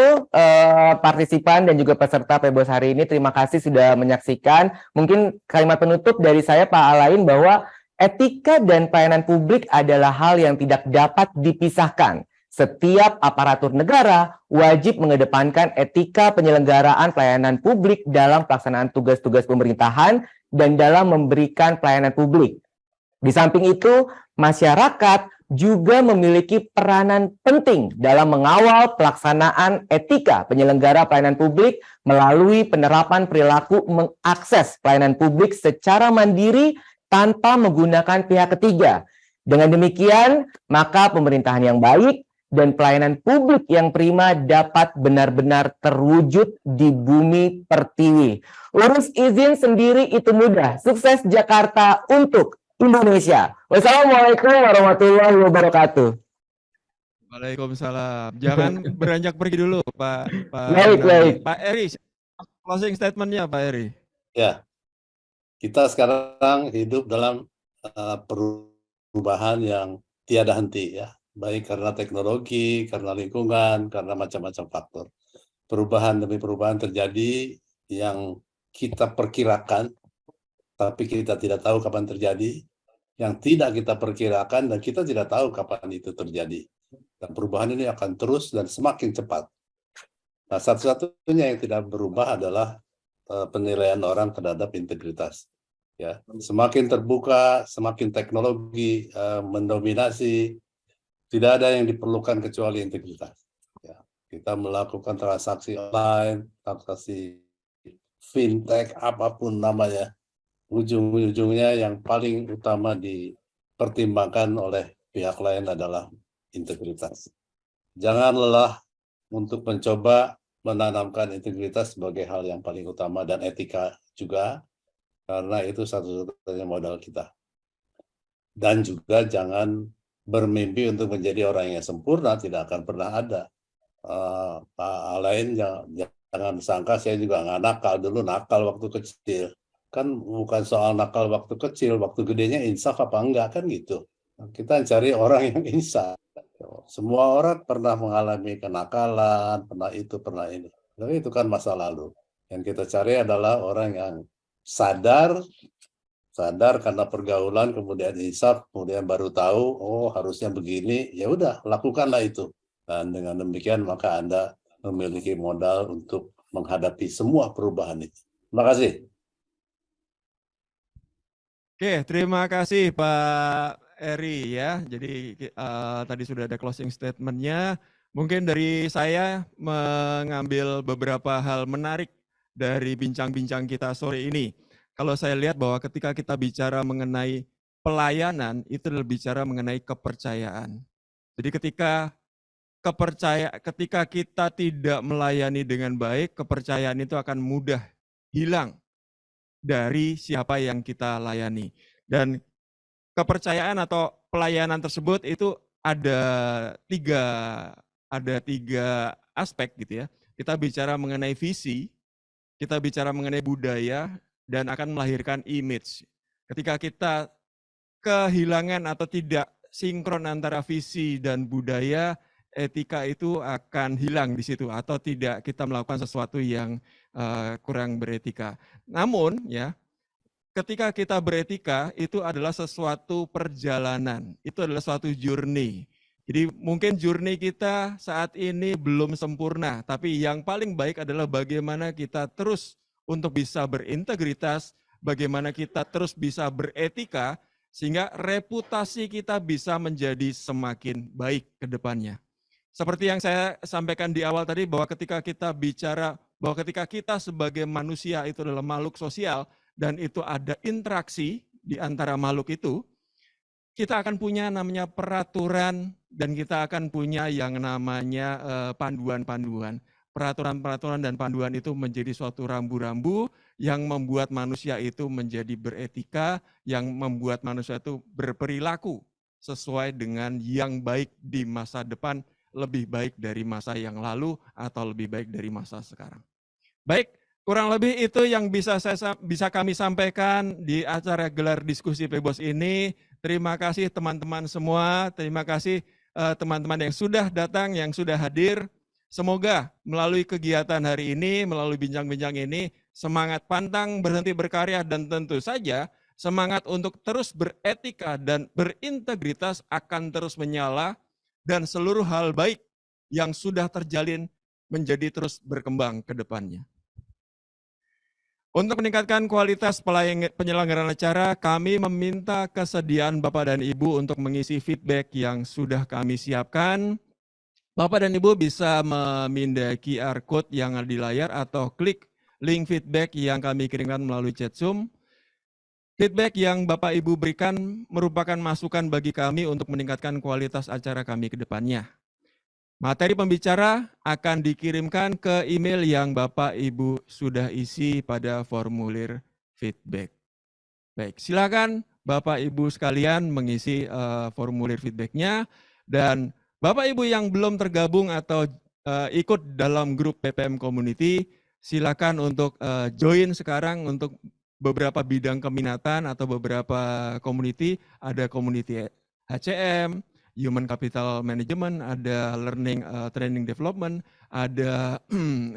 [SPEAKER 3] partisipan dan juga peserta PBOS hari ini, terima kasih sudah menyaksikan. Mungkin kalimat penutup dari saya Pak Alain bahwa etika dan pelayanan publik adalah hal yang tidak dapat dipisahkan. Setiap aparatur negara wajib mengedepankan etika penyelenggaraan pelayanan publik dalam pelaksanaan tugas-tugas pemerintahan dan dalam memberikan pelayanan publik. Di samping itu, masyarakat juga memiliki peranan penting dalam mengawal pelaksanaan etika penyelenggara pelayanan publik melalui penerapan perilaku mengakses pelayanan publik secara mandiri tanpa menggunakan pihak ketiga. Dengan demikian, maka pemerintahan yang baik dan pelayanan publik yang prima dapat benar-benar terwujud di bumi pertiwi. Urus izin sendiri itu mudah. Sukses Jakarta untuk Indonesia. Wassalamualaikum warahmatullahi wabarakatuh.
[SPEAKER 1] Waalaikumsalam. Jangan beranjak pergi dulu, Pak.
[SPEAKER 3] Baik.
[SPEAKER 1] Pak Eri, closing statementnya Pak Eri.
[SPEAKER 4] Ya, kita sekarang hidup dalam perubahan yang tiada henti ya, baik karena teknologi, karena lingkungan, karena macam-macam faktor. Perubahan demi perubahan terjadi yang kita perkirakan, tapi kita tidak tahu kapan terjadi. Yang tidak kita perkirakan dan kita tidak tahu kapan itu terjadi. Dan perubahan ini akan terus dan semakin cepat. Nah, satu-satunya yang tidak berubah adalah penilaian orang terhadap integritas. Ya, semakin terbuka, semakin teknologi mendominasi, tidak ada yang diperlukan kecuali integritas. Ya, kita melakukan transaksi online, transaksi fintech, apapun namanya, ujung-ujungnya yang paling utama dipertimbangkan oleh pihak lain adalah integritas. Jangan lelah untuk mencoba menanamkan integritas sebagai hal yang paling utama dan etika juga, karena itu satu-satunya modal kita. Dan juga jangan bermimpi untuk menjadi orang yang sempurna, tidak akan pernah ada. Pak Alain jangan sangka saya juga nggak nakal, dulu nakal waktu kecil. Kan bukan soal nakal waktu kecil, waktu gedenya insaf apa enggak kan gitu. Kita cari orang yang insaf. Semua orang pernah mengalami kenakalan, pernah itu, pernah ini. Tapi itu kan masa lalu. Yang kita cari adalah orang yang sadar karena pergaulan, kemudian insaf, kemudian baru tahu, oh harusnya begini, ya udah lakukanlah itu. Dan dengan demikian maka Anda memiliki modal untuk menghadapi semua perubahan itu. Terima kasih.
[SPEAKER 1] Oke, terima kasih Pak Eri ya. Jadi tadi sudah ada closing statement-nya. Mungkin dari saya mengambil beberapa hal menarik dari bincang-bincang kita sore ini. Kalau saya lihat bahwa ketika kita bicara mengenai pelayanan, itu adalah bicara mengenai kepercayaan. Jadi ketika kita tidak melayani dengan baik, kepercayaan itu akan mudah hilang dari siapa yang kita layani. Dan kepercayaan atau pelayanan tersebut itu ada tiga aspek gitu ya. Kita bicara mengenai visi, kita bicara mengenai budaya, dan akan melahirkan image. Ketika kita kehilangan atau tidak sinkron antara visi dan budaya, etika itu akan hilang di situ atau tidak kita melakukan sesuatu yang kurang beretika. Namun ya, ketika kita beretika itu adalah sesuatu perjalanan, itu adalah suatu journey. Jadi mungkin journey kita saat ini belum sempurna, tapi yang paling baik adalah bagaimana kita terus untuk bisa berintegritas, bagaimana kita terus bisa beretika, sehingga reputasi kita bisa menjadi semakin baik ke depannya. Seperti yang saya sampaikan di awal tadi, bahwa ketika kita bicara, bahwa ketika kita sebagai manusia itu adalah makhluk sosial, dan itu ada interaksi di antara makhluk itu, kita akan punya namanya peraturan, dan kita akan punya yang namanya panduan-panduan. Peraturan-peraturan dan panduan itu menjadi suatu rambu-rambu yang membuat manusia itu menjadi beretika, yang membuat manusia itu berperilaku sesuai dengan yang baik di masa depan, lebih baik dari masa yang lalu atau lebih baik dari masa sekarang. Baik, kurang lebih itu yang bisa kami sampaikan di acara gelar diskusi Pebos ini. Terima kasih teman-teman semua, terima kasih teman-teman yang sudah datang, yang sudah hadir. Semoga melalui kegiatan hari ini, melalui bincang-bincang ini, semangat pantang, berhenti berkarya, dan tentu saja semangat untuk terus beretika dan berintegritas akan terus menyala, dan seluruh hal baik yang sudah terjalin menjadi terus berkembang ke depannya. Untuk meningkatkan kualitas penyelenggaraan acara, kami meminta kesediaan Bapak dan Ibu untuk mengisi feedback yang sudah kami siapkan. Bapak dan Ibu bisa memindai QR code yang ada di layar atau klik link feedback yang kami kirimkan melalui chat Zoom. Feedback yang Bapak Ibu berikan merupakan masukan bagi kami untuk meningkatkan kualitas acara kami ke depannya. Materi pembicara akan dikirimkan ke email yang Bapak Ibu sudah isi pada formulir feedback. Baik, silakan Bapak Ibu sekalian mengisi formulir feedbacknya, dan Bapak Ibu yang belum tergabung atau ikut dalam grup PPM Community, silakan untuk join sekarang untuk beberapa bidang keminatan atau beberapa community. Ada community HCM, Human Capital Management, ada Learning Training Development, ada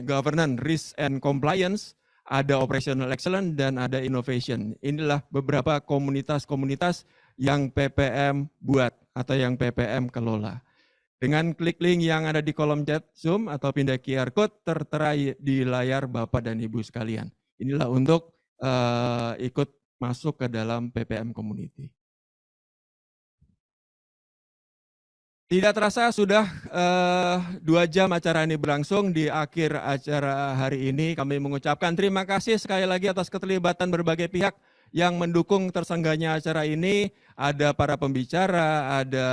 [SPEAKER 1] Governance, Risk and Compliance, ada Operational Excellence, dan ada Innovation. Inilah beberapa komunitas-komunitas yang PPM buat atau yang PPM kelola. Dengan klik link yang ada di kolom chat Zoom atau pindah QR Code tertera di layar Bapak dan Ibu sekalian. Inilah untuk ikut masuk ke dalam PPM Community. Tidak terasa sudah 2 jam acara ini berlangsung. Di akhir acara hari ini kami mengucapkan terima kasih sekali lagi atas keterlibatan berbagai pihak yang mendukung tersenggahnya acara ini. Ada para pembicara, ada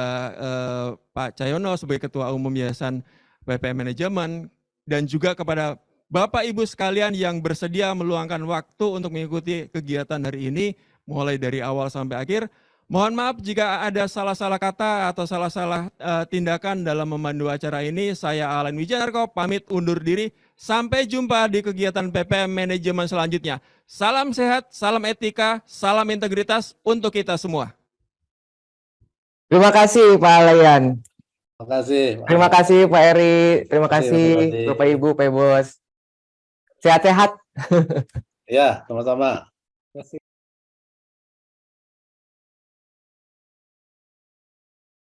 [SPEAKER 1] Pak Cahyono sebagai Ketua Umum Yayasan PPM Manajemen, dan juga kepada Bapak Ibu sekalian yang bersedia meluangkan waktu untuk mengikuti kegiatan hari ini, mulai dari awal sampai akhir. Mohon maaf jika ada salah-salah kata atau salah-salah tindakan dalam memandu acara ini. Saya Alan Wijanarko, pamit undur diri. Sampai jumpa di kegiatan PPM Manajemen selanjutnya. Salam sehat, salam etika, salam integritas untuk kita semua.
[SPEAKER 3] Terima kasih Pak Alayan.
[SPEAKER 4] Terima kasih.
[SPEAKER 3] Terima kasih Pak Eri. Terima kasih
[SPEAKER 4] kasih.
[SPEAKER 3] Bapak Ibu, Pak Bos. Sehat-sehat.
[SPEAKER 4] Ya, sama-sama.